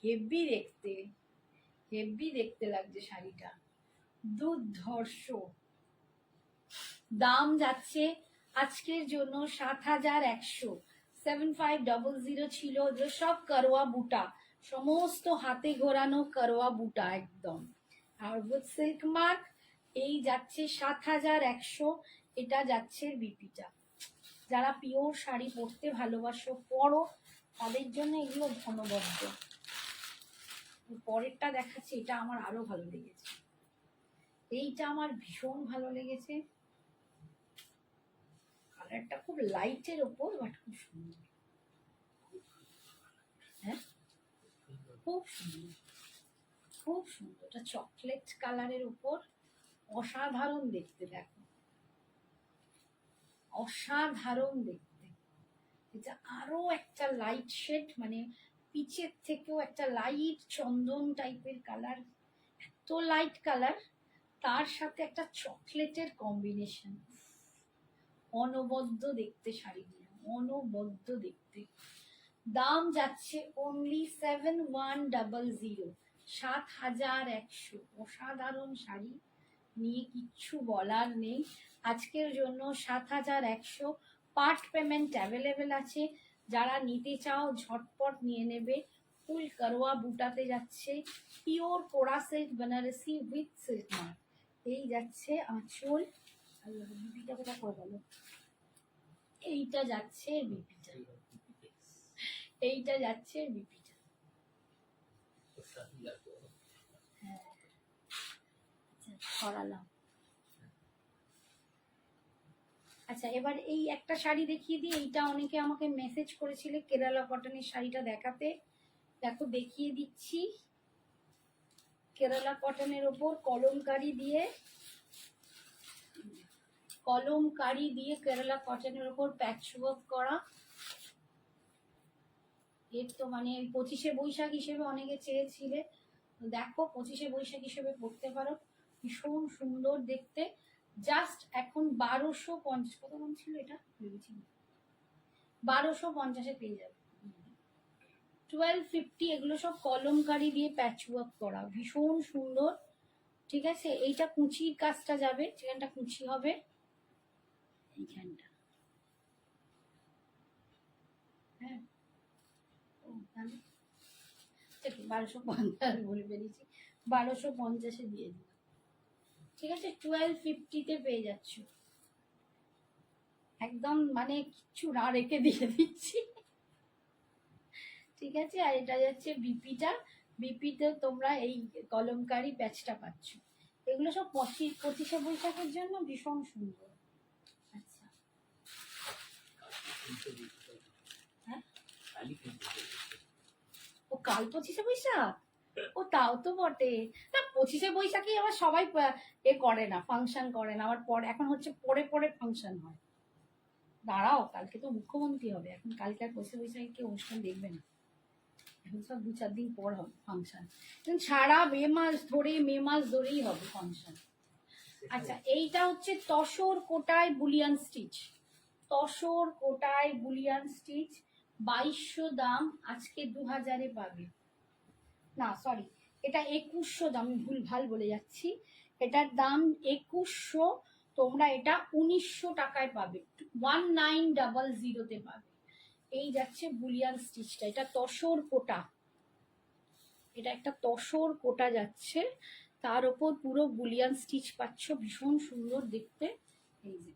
হেভি দেখতে, হেভি দেখতে লাগছে শাড়িটা, দুর্ধর্ষ। দাম যাচ্ছে আজকের জন্য 7,100। 7500 ছিল, যে সব করোয়া বুটা, সমস্ত হাতে ঘোরানো করোয়া বুটা একদম। আর উইথ সিল্ক মার্ক এই যাচ্ছে 7,100। এটা যাচ্ছে বিপিটা। যারা পিওর শাড়ি পরতে ভালোবাসো, পরো, তাদের জন্য এগুলো ধনবদ্য। পরেরটা দেখাচ্ছি, এটা আমার আরো ভালো লেগেছে, এইটা আমার ভীষণ ভালো লেগেছে। কালারটা খুব লাইটের ওপর, বাট খুব সুন্দর, হ্যাঁ খুব সুন্দর, খুব সুন্দর। এটা চকলেট কালারের উপর, অসাধারণ দেখতে, দেখো অসাধারণ দেখতে। এটা আরো একটা লাইট শেড, মানে পিচের থেকেও একটা লাইট চন্দন টাইপের কালার, এত লাইট কালার, তার সাথে একটা চকলেটের কম্বিনেশন, অনবদ্য দেখতে শাড়িগুলো, অনবদ্য দেখতে। দাম যাচ্ছে অনলি 7100, 7,100। অসাধারণ শাড়ি, নিয়ে কিচ্ছু বলার নেই। আজকের জন্য 7,100। পার্ট পেমেন্ট অ্যাভেলেবেল আছে, যারা নিতে চাও ঝটপট নিয়ে নেবে। ফুল করোয়া বুটাতে যাচ্ছে, pure kora silk Banarasi with silk mark. এই যাচ্ছে আঁচল, বিপিটা কোথা করে গেল, এইটা যাচ্ছে বিপিটা, এইটা যাচ্ছে বিপিটা। হ্যাঁ আচ্ছা, সরালাম। আচ্ছা, এবার এই একটা শাড়ি দেখিয়ে দিই। এইটা অনেকে আমাকে মেসেজ করেছিলে কেরালা কটনের শাড়িটা দেখাতে, দেখো দেখিয়ে দিচ্ছি। কেরালা কটনের ওপর কলমকারি দিয়ে, কলমকারি দিয়ে কেরালা কটনের ওপর প্যাচ ওয়ার্ক করা। এর তো মানে 25শে বৈশাখ হিসেবে অনেকে চেয়েছিলে, দেখো 25শে বৈশাখ হিসেবে পড়তে পারো, ভীষণ সুন্দর দেখতে। জাস্ট এখন 1250, কত দাম ছিল এটা ভেবেছি, 1250-এ পেয়ে যাবে। 1250। এগুলো সব কলমকারি দিয়ে প্যাচ ওয়ার্ক করা, ভীষণ সুন্দর। ঠিক আছে, এইটা কুচির কাজটা যাবে, যেখানটা কুচি হবে এইখানটা, হ্যাঁ। ও তাহলে 1250 বলে বেরিয়েছি, 1250-এ দিয়ে দিলাম। ঠিক আছে, 1250-তে পেয়ে যাচ্ছ একদম, মানে কিচ্ছু না রেখে দিয়ে দিচ্ছি। ঠিক আছে, আর এটা যাচ্ছে বিপিটা। বিপিতে তোমরা এই কলমকারি প্যাচটা পাচ্ছ। এগুলো সব 25শে বৈশাখের জন্য ভীষণ সুন্দর। আচ্ছা, হ্যাঁ ও কাল 25শে বৈশাখ, ও তাও তো বটে। না 25শে বৈশাখে আবার সবাই এ করে না, ফাংশন করে না, আবার পরে এখন হচ্ছে পরে পরে ফাংশন হয়। দাঁড়াও, কালকে তো মুখ্যমন্ত্রী হবে, এখন কালকে আর 25শে বৈশাখে কেউ অনুষ্ঠান দেখবে না, এখন সব 2-4 দিন পর হবে ফাংশন। সারা মে মাস ধরেই হবে ফাংশন। আচ্ছা, এইটা হচ্ছে তসর কোটায় বুলিয়ান স্টিচ, তসর কোটায় বুলিয়ান স্টিচ, 2200 দাম, আজকে 2000-এ পাবে। না সরি, এটা 2100 দাম, আমি ভুলভাল বলে যাচ্ছি, এটার দাম 2100, তোমরা এটা 1900 টাকায় পাবে, 1900 পাবে। এই যাচ্ছে বুলিয়ান স্টিচটা, এটা তসর কোটা, এটা একটা তসর কোটা যাচ্ছে, তার ওপর পুরো বুলিয়ান স্টিচ পাচ্ছ, ভীষণ সুন্দর দেখতে। এই যে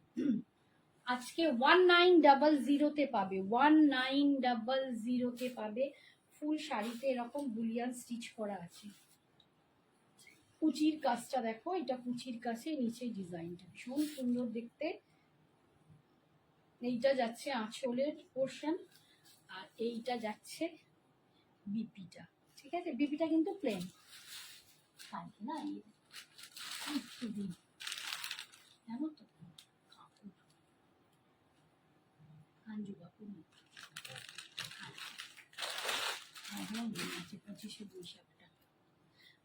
আজকে 1900 পাবে, 1900 পাবে। ফুল শাড়িতে এরকম বুলিয়ান স্টিচ করা আছে। কুচির কাজটা দেখো, এটা কুচির কাছে, নিচে ডিজাইনটা ভীষণ সুন্দর দেখতে। এইটা যাচ্ছে আঁচলের পোর্শন, আর এইটা যাচ্ছে বিপিটা। ঠিক আছে, বিপিটা কিন্তু প্লেন থাকে না, জানো তো, কাঞ্জু কাপড় এখনো মনে আছে, 25শে বৈশাখটা।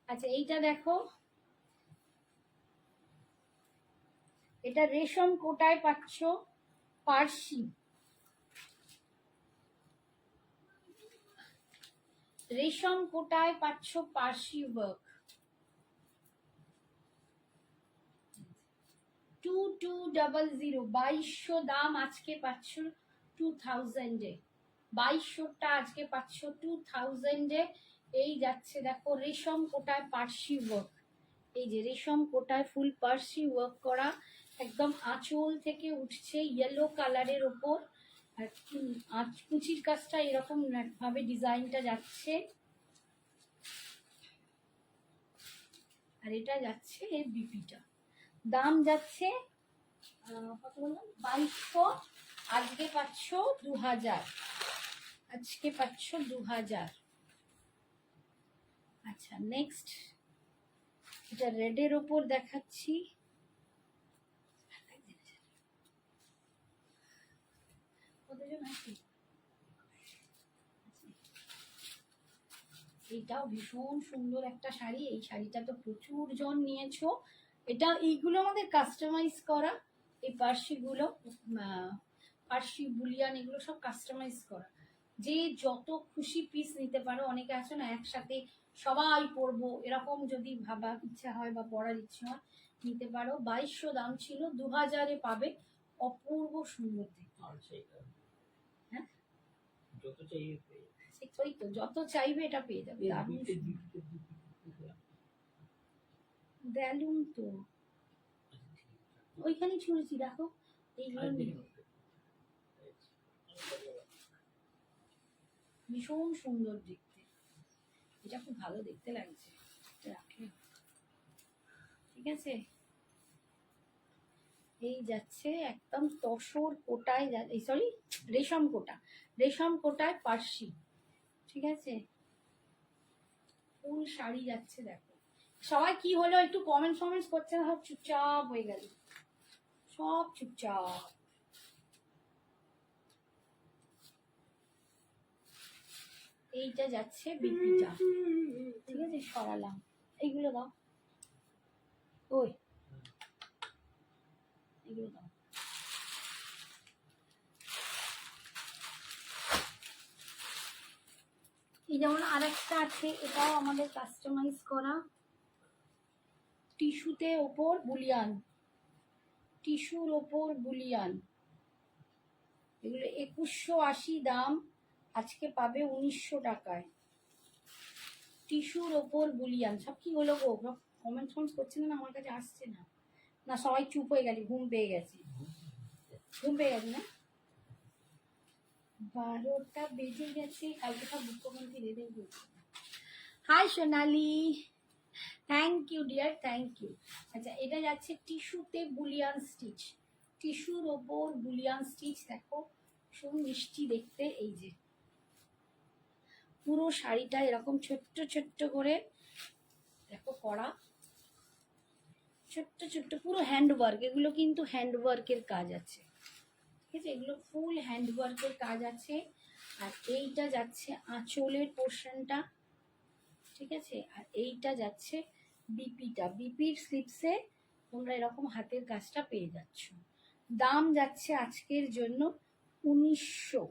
আচ্ছা এইটা দেখো, এটা রেশম কোটায় পাচ্ছ, পার্সি, রেশম কোটায় পাচ্ছ পার্সি ওয়ার্ক, 2200, 2200 দাম, আজকে পাচ্ছ 2000-এ, 2200টা আজকে পাচ্ছ 2000-এ। এই যাচ্ছে দেখো রেশম কোটায় পার্সি ওয়ার্ক, এই যে রেশম কোটায় ফুল পার্সি ওয়ার্ক করা, একদম আঁচল থেকে উঠছে ইয়েলো কালারের ওপর, আর কুচির কাজটা এরকম ভাবে ডিজাইনটা যাচ্ছে, আর এটা যাচ্ছে এর বিপিটা। দাম যাচ্ছে কত বললাম, 2200, আজকে পাচ্ছ 2000, আজকে পাচ্ছ 2000। আচ্ছা নেক্সট, এটা রেডের ওপর দেখাচ্ছি, কতজন আছে, এইটাও ভীষণ সুন্দর একটা শাড়ি, এই শাড়িটা তো প্রচুর জন নিয়েছো। এটা এইগুলো আমাদের কাস্টমাইজ করা, এই পার্সিগুলো, পার্সি বুলিয়ান এগুলো সব কাস্টমাইজ করা, যে যত খুশি পিস নিতে পারো। অনেকে আছে না একসাথে সবাই পরবো এরকম যদি ভাবা ইচ্ছা হয় বা পরার ইচ্ছা হয়, নিতে পারো। 2200 দাম ছিল, 2000-এ পাবে, অপূর্ব সুন্দর দেখতে। হ্যাঁ যত চাইবে পেয়ে যাবে। ওই তো, যত চাইবে এটা পেয়ে যাবে। দারুণ বেলুন তো ওইখানে ছুঁড়েছি দেখো, এইগুলো নিয়ে ভীষণ সুন্দর দেখতে, এটা খুব ভালো দেখতে লাগছে, রাখলে ঠিক আছে। এই যাচ্ছে একদম তসর কোটায়, এই সরি রেশম কোটা, রেশম কোটায় পার্সি, ঠিক আছে। ফুল শাড়ি যাচ্ছে দেখো। সবাই কি হলো একটু কমেন্টস করছে না, সব চুপচাপ হয়ে গেল, সব চুপচাপ। এইটা যাচ্ছে বিপিটা, ঠিক আছে, সরালাম, এইগুলো দাও, ওই এগুলো দাও। এই যেমন আরেকটা আছে, এটাও আমাদের কাস্টমাইজ করা, টিস্যুতে ওপর বুলিয়ান, টিস্যুর ওপর বুলিয়ান, এগুলো 2180 দাম, আজকে পাবে 1900 টাকায়। টিস্যুর ওপর বুলিয়ান, সব কি হলো গো, কমেন্টস করছে না, আমার কাছে আসছে না, না সবাই চুপ হয়ে গেছে, ঘুম পেয়ে গেছে, ঘুম পেয়ে গেছে না, 12টা বেজে গেছে, কালকে সব মুখ্যমন্ত্রী রেডি করছে। Hi Sonali, thank you dear, thank you. আচ্ছা এটা যাচ্ছে টিস্যুতে বুলিয়ান স্টিচ, টিস্যুর ওপর বুলিয়ান স্টিচ, দেখো ভীষণ মিষ্টি দেখতে। এই যে পুরো শাড়িটা এরকম ছোট্ট ছোট্ট করে দেখো করা, ছোট্ট ছোট্ট পুরো হ্যান্ডওয়ার্ক, এগুলো কিন্তু হ্যান্ডওয়ার্কের কাজ আছে, ঠিক আছে, এগুলো ফুল হ্যান্ডওয়ার্কের কাজ আছে। আর এইটা যাচ্ছে আঁচলের পোর্শনটা, ঠিক আছে, আর এইটা যাচ্ছে বিপিটা, বিপির স্লিপসে তোমরা এরকম হাতের কাজটা পেয়ে যাচ্ছ। দাম যাচ্ছে আজকের জন্য 1900,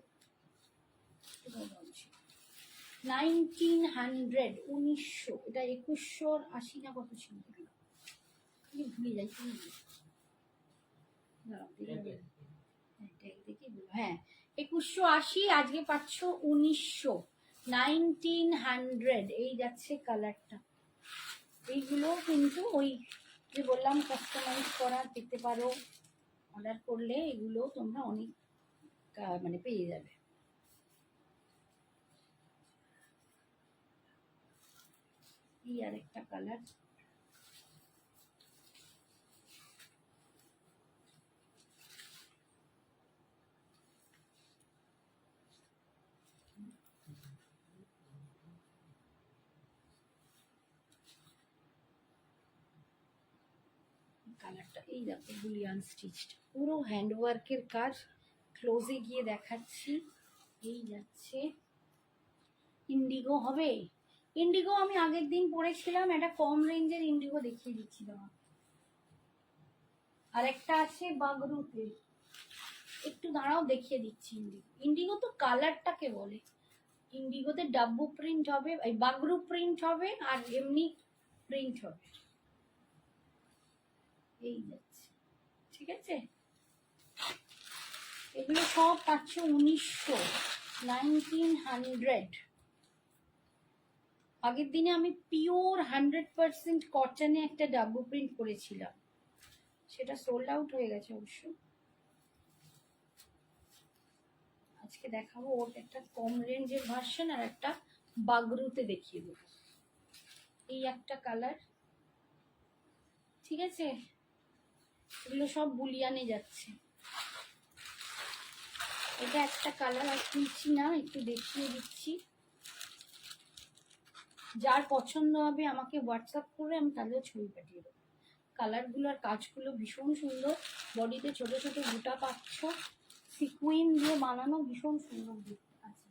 1900, 1900, এটা 2180 না কত ছিল, আমি ভুলে যাই কি দাঁড়াও, দেখি হ্যাঁ 2180, আজকে পাচ্ছ 1900, 1900। এই যাচ্ছে কালারটা। এইগুলো কিন্তু ওই যে বললাম কাস্টমাইজ করা পেতে পারো, অর্ডার করলে এগুলো তোমরা অনেক মানে পেয়ে যাবে। এই আর একটা কালার, কালারটা এই দেখো বুলিয়ান স্টিচড, পুরো হ্যান্ডওয়ার্কের কাজ। ক্লোজে গিয়ে দেখাচ্ছি। এই যাচ্ছে ইন্ডিগো হবে। ইন্ডিগো আমি আগের দিন পরেছিলাম, একটা কম রেঞ্জের ইন্ডিগো দেখিয়ে দিচ্ছি তোমার। আর একটা আছে বাগরুতে, একটু দাঁড়াও দেখিয়ে দিচ্ছি। ইন্ডিগো, ইন্ডিগো তো কালারটাকে বলে। ইন্ডিগোতে ডাব্বু প্রিন্ট হবে, এই বাগরু প্রিন্ট হবে, আর এমনি প্রিন্ট হবে। এই যাচ্ছে, ঠিক আছে। এগুলো সব পাচ্ছ 1900, 1900। আগের দিনে আমি পিওর 100% কটনে একটা ডাব্বু প্রিন্ট করেছিলাম, সেটা সোল্ড আউট হয়ে গেছে অবশ্য। আজকে দেখাবো ওর একটা কম রেঞ্জের ভার্সন, আর একটা বাগরুতে দেখিয়ে দেবো। এই একটা কালার, ঠিক আছে। এগুলো সব বুলিয়ানে যাচ্ছে। এটা একটা কালার, আর খুলছি না, একটু দেখিয়ে দিচ্ছি। যার পছন্দ হবে আমাকে হোয়াটসঅ্যাপ করে আমি তাদের ছবি পাঠিয়ে দেবো। কালারগুলো আর কাজগুলো ভীষণ সুন্দর। বডিতে ছোট ছোট বুটা পাচ্ছ, সিকুইন দিয়ে বানানো, ভীষণ সুন্দর দেখতে আছে।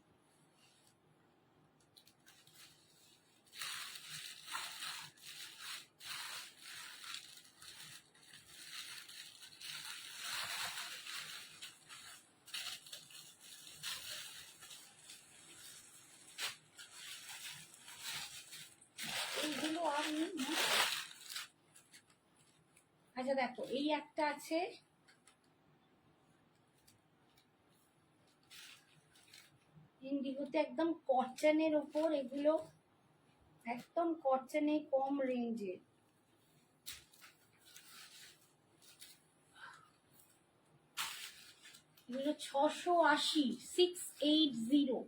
এইগুলো আর নেই না। আচ্ছা দেখো, এই একটা আছে, ইন্ডিগোতে একদম কটনের ওপর, এগুলো একদম কটনে কম রেঞ্জে। এগুলো 680, 680,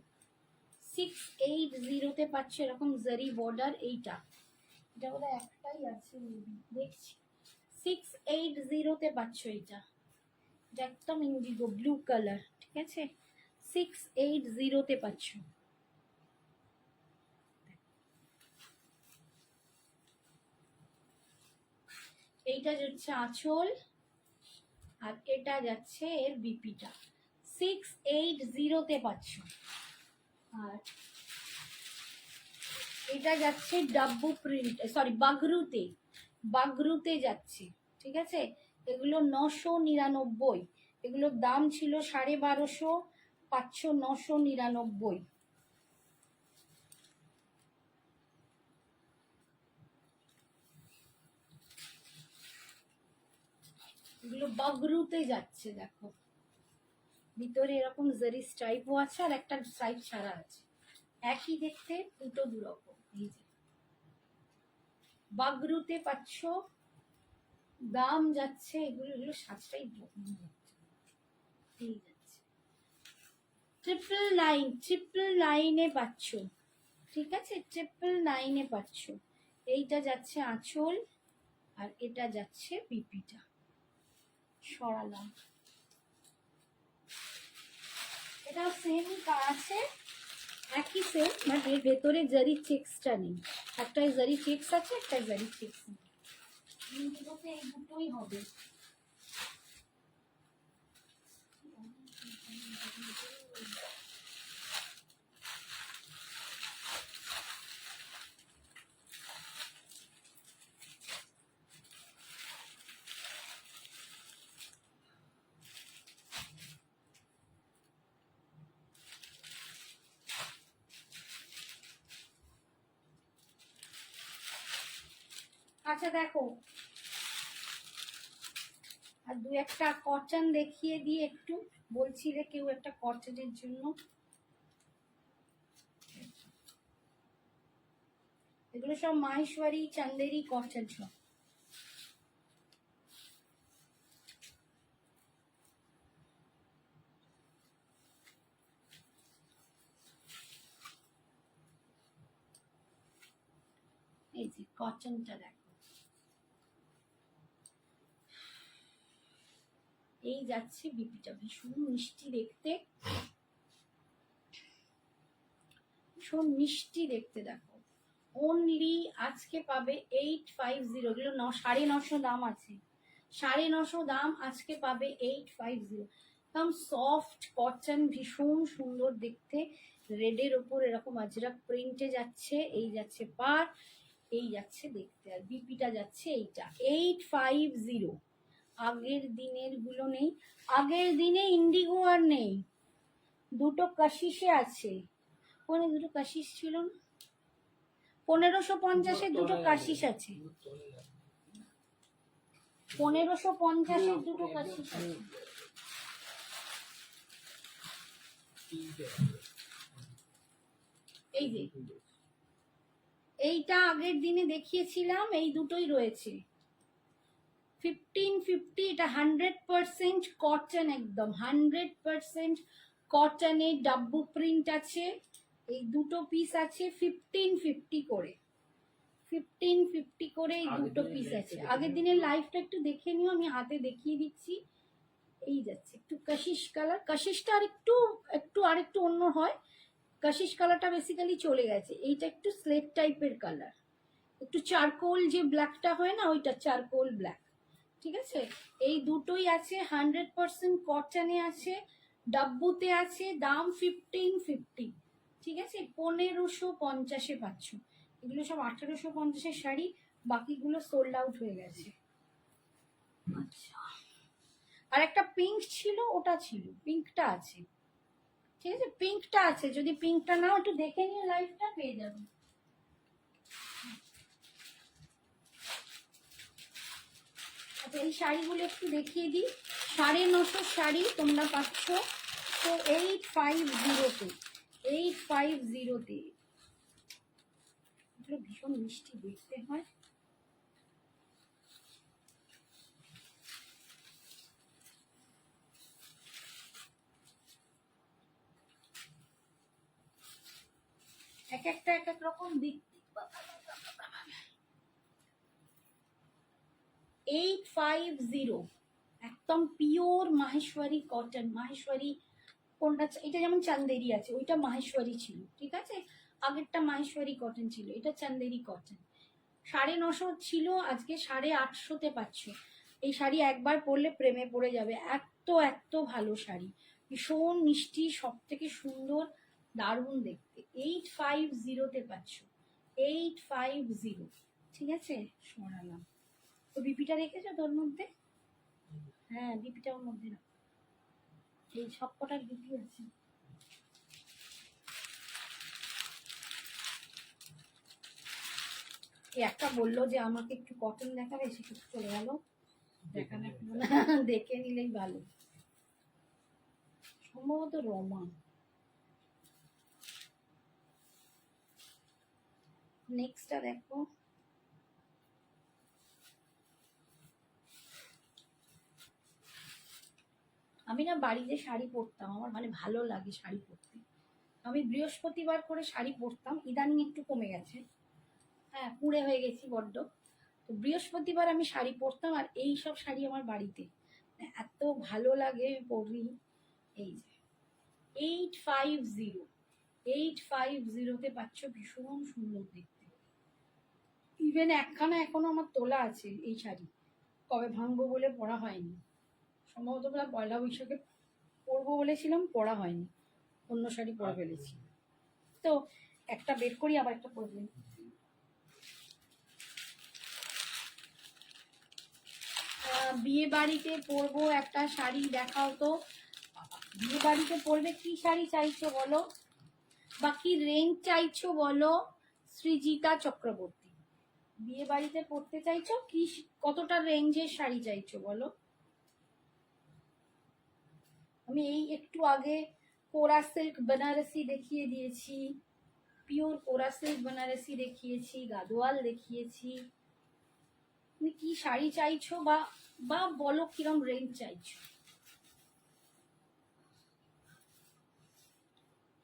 680-তে পাচ্ছ এরকম জারি বর্ডার। এইটা এটা বোধহয় একটাই আছে, দেখছি। 680-তে পাচ্ছ এটা, এটা একদম ইন্ডিগো ব্লু কালার, ঠিক আছে। 680-তে পাচ্ছ। এইটা যাচ্ছে আঁচল, আর এটা যাচ্ছে এর বিপিটা। 680-তে পাচ্ছ। আর এটা যাচ্ছে ডাব্বু প্রিন্ট, সরি বাগরুতে, বাগরুতে যাচ্ছে, ঠিক আছে। এগুলো 999, এগুলোর দাম ছিল 1250, পাচ্ছ 999। এগুলো বাগরুতে যাচ্ছে, দেখো ভিতরে এরকম জারি স্ট্রাইপও আছে, আর একটা স্ট্রাইপ ছাড়া আছে, একই দেখতে, দুটো দুরকম। এই যে বাগরুতে পাচ্ছ, দাম যাচ্ছে এগুলো, এগুলো সাজটাই এই যাচ্ছে 999, 999-এ পাচ্ছ, ঠিক আছে। 999-এ পাচ্ছ। এইটা যাচ্ছে আঁচল, আর এটা যাচ্ছে পিপিটা। সরালাম, এটা সেম আছে, একই সেম, বাট এর ভেতরে জারি চেক্সটা নেই। একটা জারি চেক্স আছে, একটা জারি চেক্স নেই। ইন্ডিগোতে এই দুটোই হবে। আচ্ছা দেখো, আর দু একটা কটন দেখিয়ে দিই একটু, বলছিলে কেউ একটা কটনের জন্য। এগুলো সব মাহেশ্বরী চান্দেরি কটন সব। এই যে কটনটা দেখো, এই যাচ্ছে বিপিটা, ভীষণ মিষ্টি দেখতে, ভীষণ মিষ্টি দেখতে। দেখো অনলি আজকে পাবে 850, এগুলো 950 দাম আছে, 950 দাম, আজকে পাবে 850। একদম সফট কটন, ভীষণ সুন্দর দেখতে, রেডের ওপর এরকম আজরাক প্রিন্টে যাচ্ছে, এই যাচ্ছে পার, এই যাচ্ছে দেখতে, আর বিপিটা যাচ্ছে এইটা 850। আগের দিনের গুলো নেই, আগের দিনে ইন্ডিগো আর নেই, দুটো কাশিসে আছে। কোন দুটো কাশিস ছিল না, 1550 দুটো কাশিস আছে, 1550 দুটো কাশিস আছে। এই যে এইটা আগের দিনে দেখিয়েছিলাম, এই দুটোই রয়েছে 1550। এটা 100% কটন, একদম 100% কটনের ডাব্বু প্রিন্ট আছে, এই দুটো পিস আছে 1550 করে, 1550 করে এই দুটো পিস আছে। আগের দিনের লাইভটা একটু দেখে নিও, আমি হাতে দেখিয়ে দিচ্ছি। এই যাচ্ছে একটু কাশিস কালার, কাশিসটা আর একটু একটু অন্য হয়, কাশিস কালারটা বেসিক্যালি চলে গেছে, এইটা একটু স্লেট টাইপের কালার, একটু চারকোল যে ব্ল্যাকটা হয় না, ওইটা চারকোল ব্ল্যাক। ঠিক আছে, এই দুটোই আছে 100% কটনে আছে, ডাব্বুতে আছে, দাম 1550। ঠিক আছে, 1550 পাচ্ছ। এগুলো সব 1850 শাড়ি, বাকিগুলো সোল্ড আউট হয়ে গেছে। আচ্ছা, আর একটা পিঙ্ক ছিল, ওটা ছিল, পিঙ্কটা আছে। ঠিক আছে, পিঙ্কটা আছে, যদি পিঙ্কটা নাও একটু দেখে নিয়ে লাইভটা পেয়ে যাবে। আচ্ছা, এই শাড়িগুলো একটু দেখিয়ে দিই। 950 শাড়ি তোমরা পাচ্ছ তো 850-তে, 850-তে। এগুলো ভীষণ মিষ্টি দেখতে হয়। এক একটা এক এক রকম দেখতে। 850, একদম পিওর মাহেশ্বরী কটন। মাহেশ্বরী কোনটা, এটা যেমন চান্দেরি আছে, ওইটা মাহেশ্বরী ছিল, ঠিক আছে, আগেরটা মাহেশ্বরী কটন ছিল, এটা চান্দেরি কটন। 950 ছিল, আজকে 850-তে পাচ্ছ। এই শাড়ি একবার পরলে প্রেমে পড়ে যাবে, এত ভালো শাড়ি, ভীষণ মিষ্টি, সব থেকে সুন্দর, দারুণ দেখতে। 850-তে পাচ্ছ, 850। ঠিক আছে, সরালাম। তো বিপিটা রেখেছো তোর মধ্যে? হ্যাঁ, বিপিটা ওর মধ্যে রাখো, এই সব কটার বিপি আছে। একটা বললো যে আমাকে একটু কটন দেখাবে, সেটা চলে গেল, দেখানো না, দেখে নিলেই ভালো। সম্ভবত রমা। নেক্সটটা দেখো, আমি না বাড়িতে শাড়ি পরতাম, আমার মানে ভালো লাগে শাড়ি পরতে। আমি বৃহস্পতিবার করে শাড়ি পরতাম, ইদানিং একটু কমে গেছে, হ্যাঁ কুঁড়ে হয়ে গেছি বড্ড। তো বৃহস্পতিবার আমি শাড়ি পরতাম, আর এই সব শাড়ি আমার বাড়িতে এত ভালো লাগে পরি। এই যে 850, 850-তে পাচ্ছ, ভীষণ সুন্দর দেখতে। ইভেন একখানা এখনো আমার তোলা আছে এই শাড়ি, কবে ভাঙবো বলে পরা হয়নি, সম্ভবত পয়লা বৈশাখে পরবো বলেছিলাম, পরা হয়নি, অন্য শাড়ি পরে ফেলেছি। তো একটা বের করি, আবার একটা পরবেন। বিয়ে বাড়িতে পরবো একটা শাড়ি, দেখাও তো। বিয়ে বাড়িতে পরবে কি শাড়ি চাইছো বলো, বা কি রেঞ্জ চাইছো বলো। সৃজিতা চক্রবর্তী, বিয়ে বাড়িতে পড়তে চাইছো কি, কতটা রেঞ্জের শাড়ি চাইছো বলো? আমি এই একটু আগে কোরা সিল্ক বেনারসি দেখিয়ে দিয়েছি, পিওর কোরা সিল্ক বেনারসি দেখিয়েছি, গাদোয়াল দেখিয়েছি। তুমি কি শাড়ি চাইছো বা বা বলো কিরম রেঞ্জ চাইছো?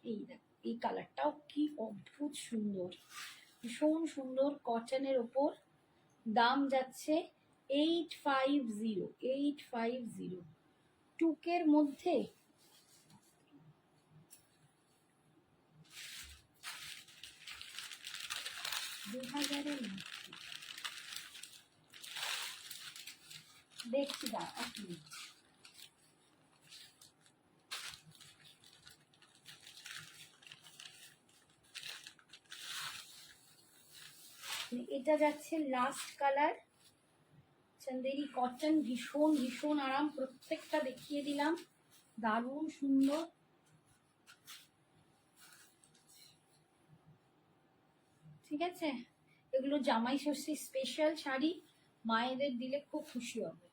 এই দেখ, এই কালারটাও কি অদ্ভুত সুন্দর, ভীষণ সুন্দর, কটনের ওপর। দাম যাচ্ছে 850 টুকের মধ্যে। দেখছি দাও এক মিনিট। এটা যাচ্ছে লাস্ট কালার, চন্দেরি কটন, ভীষণ ভীষণ আরাম, প্রত্যেকটা দেখিয়ে দিলাম, দারুণ সুন্দর। ঠিক আছে, এগুলো জামাই ষষ্ঠী স্পেশাল শাড়ি, মায়েদের দিলে খুব খুশি হবে।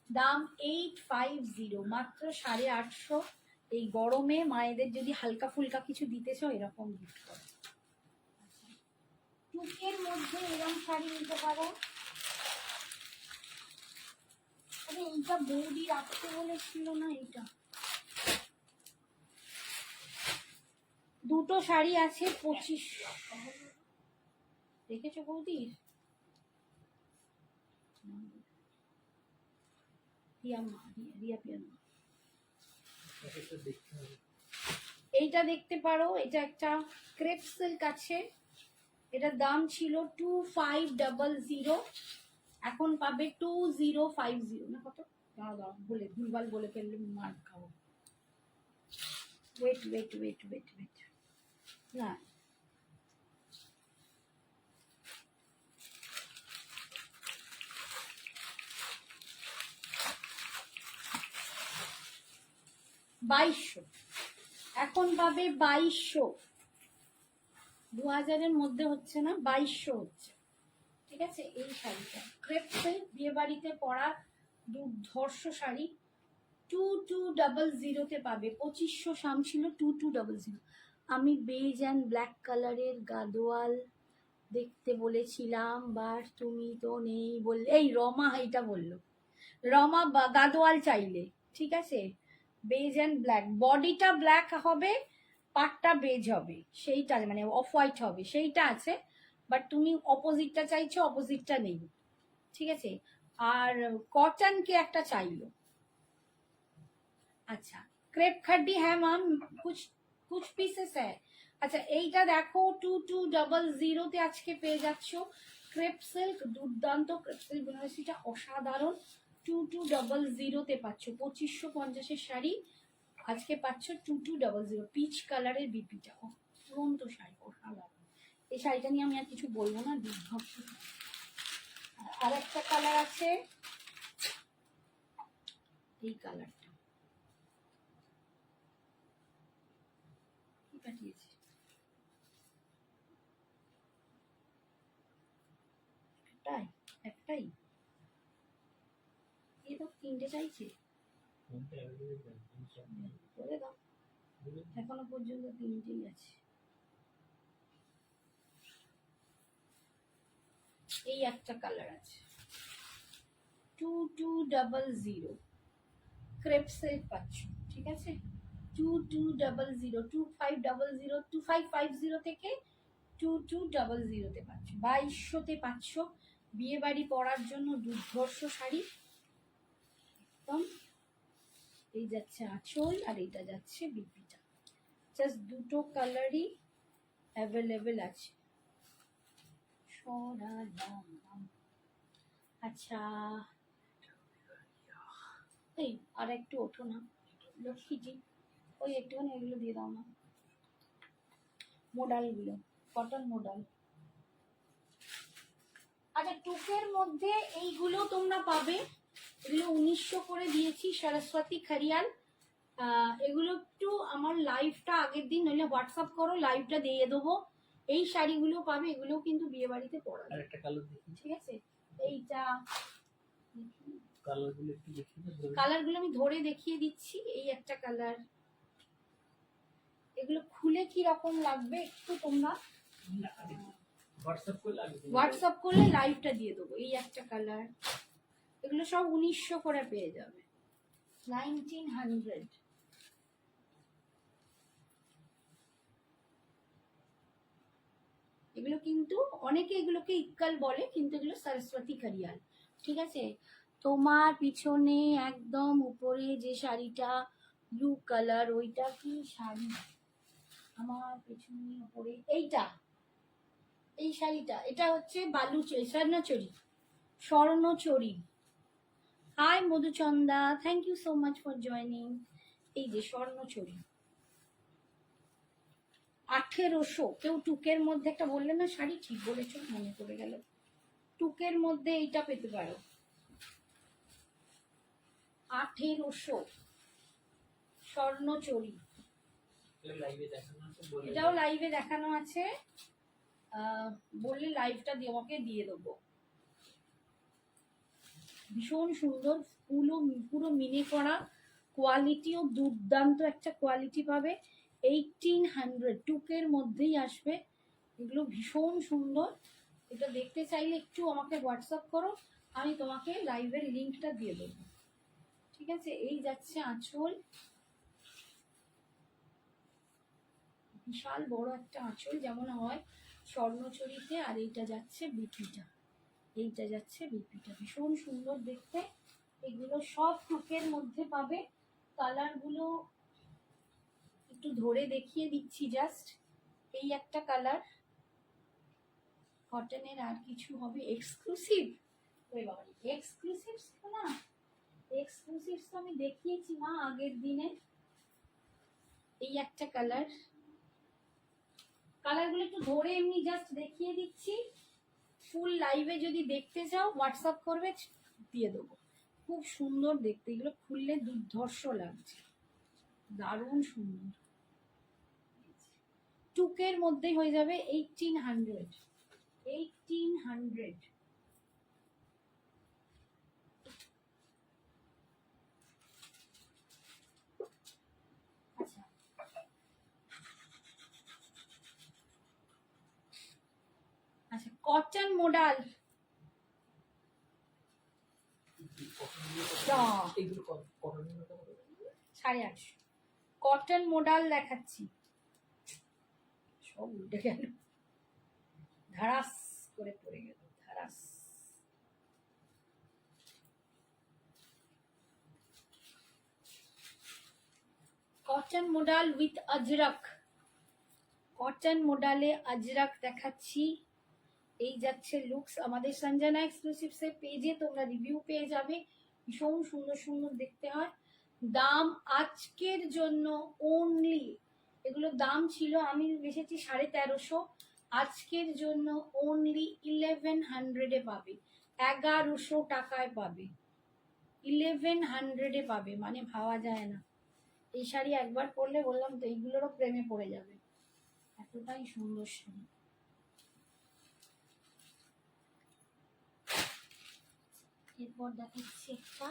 দাম 850, মাত্র 850। এই গরমে মায়েদের যদি হালকা ফুলকা কিছু দিতে চাও এরকম গিফট করো। টুকের মধ্যে এরকম শাড়ি নিতে পারো। আরে এইটা বৌদি রাখতে বলেছিল না, এইটা দুটো শাড়ি আছে 25। দেখেছো বৌদির? এইটা দেখতে পারো, এটা একটা ক্রেপ সিল্ক আছে, এটার দাম ছিল 2500, এখন পাবে 2050 না কত, দাঁড়াও দাঁড়াও, বলে ভুলভাল বলে ফেললে মার খাও। Wait wait wait wait wait, না বাইশশো, এখন পাবে 2200। 2000-এর মধ্যে হচ্ছে না, 2200 হচ্ছে। ঠিক আছে, এই শাড়িটা ক্রেপ সিল্ক, বিয়ে বাড়িতে পরা দুর্ধর্ষ শাড়ি, 2200-তে পাবে। 2500 সাম ছিল, 2200। আমি বেজ অ্যান্ড ব্ল্যাক কালারের গাদোয়াল দেখতে বলেছিলাম, বাট তুমি তো নেই বললে। এই রমা এইটা বললো, রমা গাদোয়াল চাইলে। ঠিক আছে, বেজ অ্যান্ড ব্ল্যাক, বডিটা ব্ল্যাক হবে, পাটটা বেজ হবে, সেইটা মানে অফ হোয়াইট হবে, সেইটা আছে। বাট তুমি অপোজিটটা চাইছো, অপোজিটটা নেই। ঠিক আছে, আর কটন কে একটা চাইলো। আচ্ছা, ক্রেপ খাড্ডি হ্যাঁ ম্যাম, কুছ কুছ পিসেস হ্যাঁ। আচ্ছা, এইটা দেখো 2200-তে আজকে পেয়ে যাচ্ছ। ক্রেপ সিল্ক, দুর্দান্ত ক্রেপ সিল্ক বেনারসিটা অসাধারণ। 2200-তে পাচ্ছ, 2550-এর শাড়ি আজকে পাচ্ছ 2200। পিচ কালারের বিপিটা অত্যন্ত শাড়ি, অসাধারণ। এই শাড়িটা নিয়ে আমি আর কিছু বলবো না, দুর্ধর্ষ। আর একটা কালার আছে, এই কালারটা কি পাঠিয়েছি, একটাই একটাই, এ তো তিনটে চাইছে, বলে দাও, এখনো পর্যন্ত তিনটেই আছে। এই একটা কালার আছে 2200, ক্রেপ সিল্ক পাচ্ছ। ঠিক আছে, 2200, 2550 থেকে 2200-তে পাচ্ছ, 2200-তে পাচ্ছ। বিয়ে বাড়ি পরার জন্য দুর্ধর্ষ শাড়ি একদম। এই যাচ্ছে আঁচল, আর এইটা যাচ্ছে বিপিটা। জাস্ট দুটো কালারই অ্যাভেলেবেল আছে। আচ্ছা, এই আর একটু ওঠো না লক্ষ্মীজি, ওই একটুখানি এগুলো দিয়ে দাও না, মোডালগুলো, কটন মোডাল। আচ্ছা, টুকের মধ্যে এইগুলো তোমরা পাবে, এগুলো 1900 করে দিয়েছি, সরস্বতী খারিয়াল। এগুলো একটু আমার লাইভটা আগের দিন, নইলে হোয়াটসঅ্যাপ করো, লাইভটা দিয়ে দেবো। এই শাড়িগুলো পাবে, এগুলোও কিন্তু বিয়ে বাড়িতে পরা আর যায়। একটা কালার দেখি, ঠিক আছে, এইটা কালার গুলো একটু দেখি না ধরে। কালার গুলো আমি ধরে দেখিয়ে দিচ্ছি। এই একটা কালার, এগুলো খুলে কি রকম লাগবে একটু তোমরা হোয়াটসঅ্যাপ করলে আগে হোয়াটসঅ্যাপ করলে লাইভটা দিয়ে দেবো। এই একটা কালার, এগুলো সব 1900 করে পেয়ে যাবে, 1900। এগুলো কিন্তু অনেকে এগুলোকে ইক্কাল বলে, কিন্তু এগুলো সরস্বতী কারিয়াল। ঠিক আছে, তোমার পিছনে একদম উপরে যে শাড়িটা ব্লু কালার, ওইটা কি শাড়ি? আমার পেছনে উপরে এইটা, এই শাড়িটা, এটা হচ্ছে Swarnachari, Swarnachari. Hi Madhuchanda, thank you so much for joining. এই যে স্বর্ণচরী 1800। কেউ টুকের মধ্যে একটা বললে না শাড়ি, ঠিক বলেছো, মনে পড়ে গেল, টুকের মধ্যে এইটা পেতে পারো 1800 স্বর্ণচরী। লাইভে দেখানো আছে বলে এটাও লাইভে দেখানো আছে, বললে লাইভটা দিয়ে আমাকে দিয়ে দেবো। ভীষণ সুন্দর, পুরো পুরো মিনে করা, কোয়ালিটিও দুর্দান্ত একটা কোয়ালিটি পাবে। 1800 টুকের মধ্যেই আসবে, এগুলো ভীষণ সুন্দর। এটা দেখতে চাইলে একটু আমাকে হোয়াটসঅ্যাপ করো, আমি তোমাকে লাইভের লিঙ্কটা দিয়ে দেবো। ঠিক আছে, এই যাচ্ছে আঁচল, বিশাল বড় একটা আঁচল যেমন হয় স্বর্ণচরীতে। আর এইটা যাচ্ছে বিপিটা, এইটা যাচ্ছে বিপিটা, ভীষণ সুন্দর দেখতে। এগুলো সব টুকের মধ্যে পাবে। কালারগুলো একটু ধরে দেখিয়ে দিচ্ছি জাস্ট। এই একটা কালার কটনের, আর কিছু হবে এক্সক্লুসিভ। ওই বাবা, এক্সক্লুসিভ না, এক্সক্লুসিভ তো আমি দেখিয়েছি মা আগের দিনে। এই একটা কালার, কালারগুলো একটু ধরে এমনি জাস্ট দেখিয়ে দিচ্ছি। ফুল লাইভে যদি দেখতে চাও হোয়াটসঅ্যাপ করবে, দিয়ে দেবো। খুব সুন্দর দেখতে, এগুলো খুললে দুর্ধর্ষ লাগছে, দারুণ সুন্দর। টুকের মধ্যেই হয়ে যাবে 1800। 1800 আচ্ছা, আচ্ছা কটন মোডাল, এগুলো কটন 850। কটন মোডাল দেখাচ্ছি, সব উঠে গেল, ধারাস করে পড়ে গেল, ধারাস। Cotton modal with Ajrakh, cotton মোডালে আজরাক দেখাচ্ছি। এই যাচ্ছে লুকস, আমাদের সঞ্জনা এক্সক্লুসিভস এর পেজে তোমরা রিভিউ পেয়ে যাবে, ভীষণ সুন্দর সুন্দর দেখতে হয়। দাম আজকের জন্য অনলি, এগুলোর দাম ছিল, আমি বেচেছি 1350, আজকের জন্য অনলি 1100 পাবে, 1100 টাকায় পাবে, 1100 পাবে, মানে ভাবা যায় না। এই শাড়ি একবার পরলে বললাম তো এইগুলোরও প্রেমে পড়ে যাবে, এতটাই সুন্দর শাড়ি। এরপর দেখাচ্ছি একটা,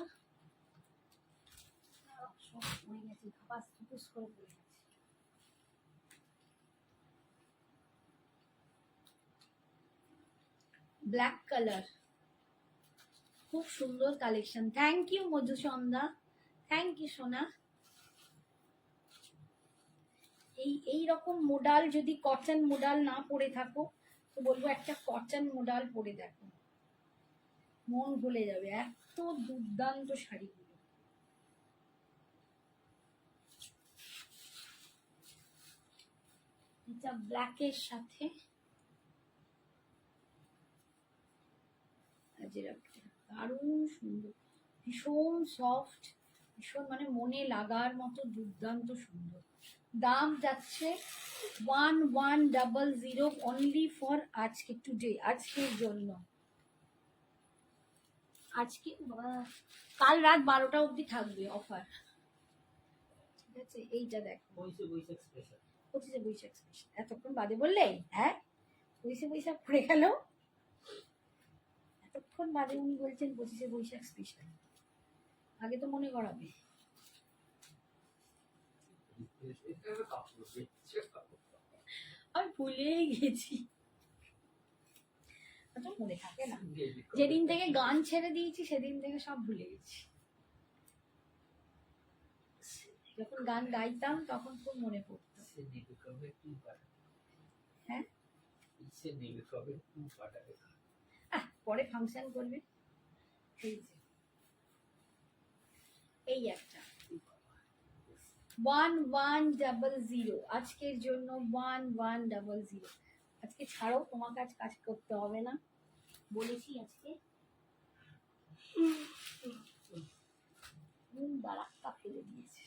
সব পড়ে গেছে, খাপাস ফুপুস করে পড়ে গেছে। ব্ল্যাক কালার, খুব সুন্দর collection. Thank you Madhusanda, thank you সোনা। এই রকম মোডাল যদি কটন মোডাল না পরে থাকো তো বলবো একটা কটন মোডাল পরে দেখো, মন ভুলে যাবে, এত দুর্দান্ত শাড়িগুলো। এটা ব্ল্যাকের সাথে দারুণ সুন্দর, ভীষণ সফট, ভীষণ মানে মনে লাগার মতো দুর্দান্ত সুন্দর। দাম যাচ্ছে 1100 অনলি ফর আজকে, টুডে, আজকের জন্য। আজকে কাল রাত 12টা অবধি থাকবে অফার। ঠিক আছে, এইটা দেখো, বৈশাখ স্পেশাল, 25শে বৈশাখ স্পেশাল এতক্ষণ বাদে বললে, হ্যাঁ 25শে বৈশাখ পড়ে গেল, এতক্ষণ বাদে উনি বলছেন 25শে বৈশাখ স্পেশাল। আগে তো মনে করাবে। আমি ভুলেই গেছি, তো মনে থাকে না, যেদিন থেকে গান ছেড়ে দিয়েছি সেদিন থেকে সব ভুলে গেছি। যখন গান গাইতাম তখন খুব মনে পড়তো। হ্যাঁ পরে ফাংশন করবে। এই যে এই একটা 1100 আজকের জন্য 1100। আজকে ছাড়ো, তোমার কাজ করতে হবে না, বলেছি আজকে বারাক্কা ফেলে দিয়েছে।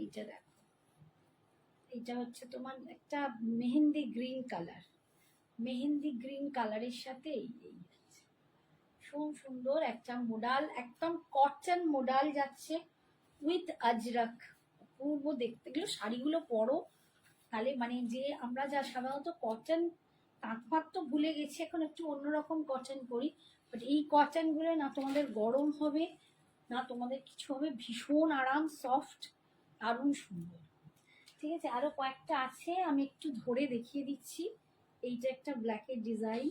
এইটা দেখো, এটা হচ্ছে তোমার একটা mehendi green colour, mehendi green কালারের সাথে এই যাচ্ছে সুন্দর একটা মোডাল, একদম কটন মোডাল যাচ্ছে উইথ আজরাক। অপূর্ব দেখতে। গেলো শাড়িগুলো পরো তাহলে মানে যে আমরা যা সাধারণত কটন তাঁতপাত তো ভুলে গেছি, এখন একটু অন্যরকম কটন পরি, বাট এই কটন গুলো না তোমাদের গরম হবে না তোমাদের কিছু হবে, ভীষণ আরাম, সফট, দারুণ সুন্দর। ঠিক আছে, আরো কয়েকটা আছে, আমি একটু ধরে দেখিয়ে দিচ্ছি। এইটা একটা ব্ল্যাকের ডিজাইন,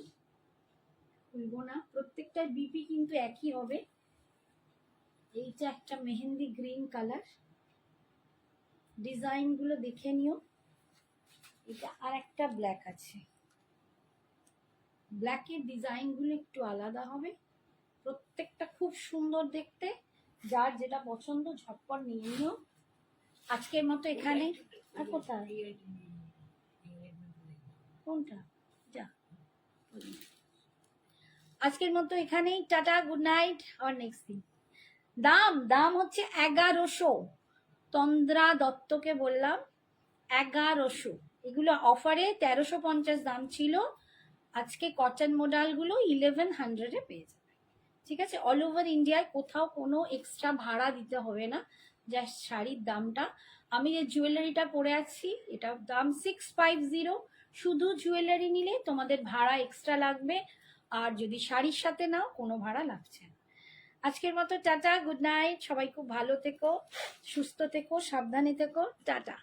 খুলবো না, প্রত্যেকটার বিপি কিন্তু একই হবে। এইটা একটা মেহেন্দি গ্রিন কালার, ডিজাইন গুলো দেখে নিও। এটা আর একটা ব্ল্যাক আছে, ব্ল্যাকের ডিজাইন গুলো একটু আলাদা হবে, প্রত্যেকটা খুব সুন্দর দেখতে। যার যেটা পছন্দ ঝটপট নিয়ে নিও। আজকের মতো এখানে, আর কোথায় কোনটা যা, আজকের মতো এখানেই, টাটা, গুড নাইট, আর নেক্সট দিন। দাম হচ্ছে 1100, তন্দ্রা দত্তকে বললাম 1100। এগুলো অফারে 1350 দাম ছিল, আজকে কটন মডেল গুলো 1100 পেয়ে যাবে। ঠিক আছে, অল ওভার ইন্ডিয়ায় কোথাও কোনো এক্সট্রা ভাড়া দিতে হবে না, যা শাড়ির দামটা। আমি যে জুয়েলারিটা পরে আছি এটার দাম 650, শুধু জুয়েলারি নিলে তোমাদের ভাড়া এক্সট্রা লাগবে, আর যদি শাড়ির সাথে নাও কোনো ভাড়া লাগছে না। আজকের মতো টাটা, গুড নাইট, সবাই খুব ভালো থেকো, সুস্থ থেকো, সাবধানে থেকো, টাটা।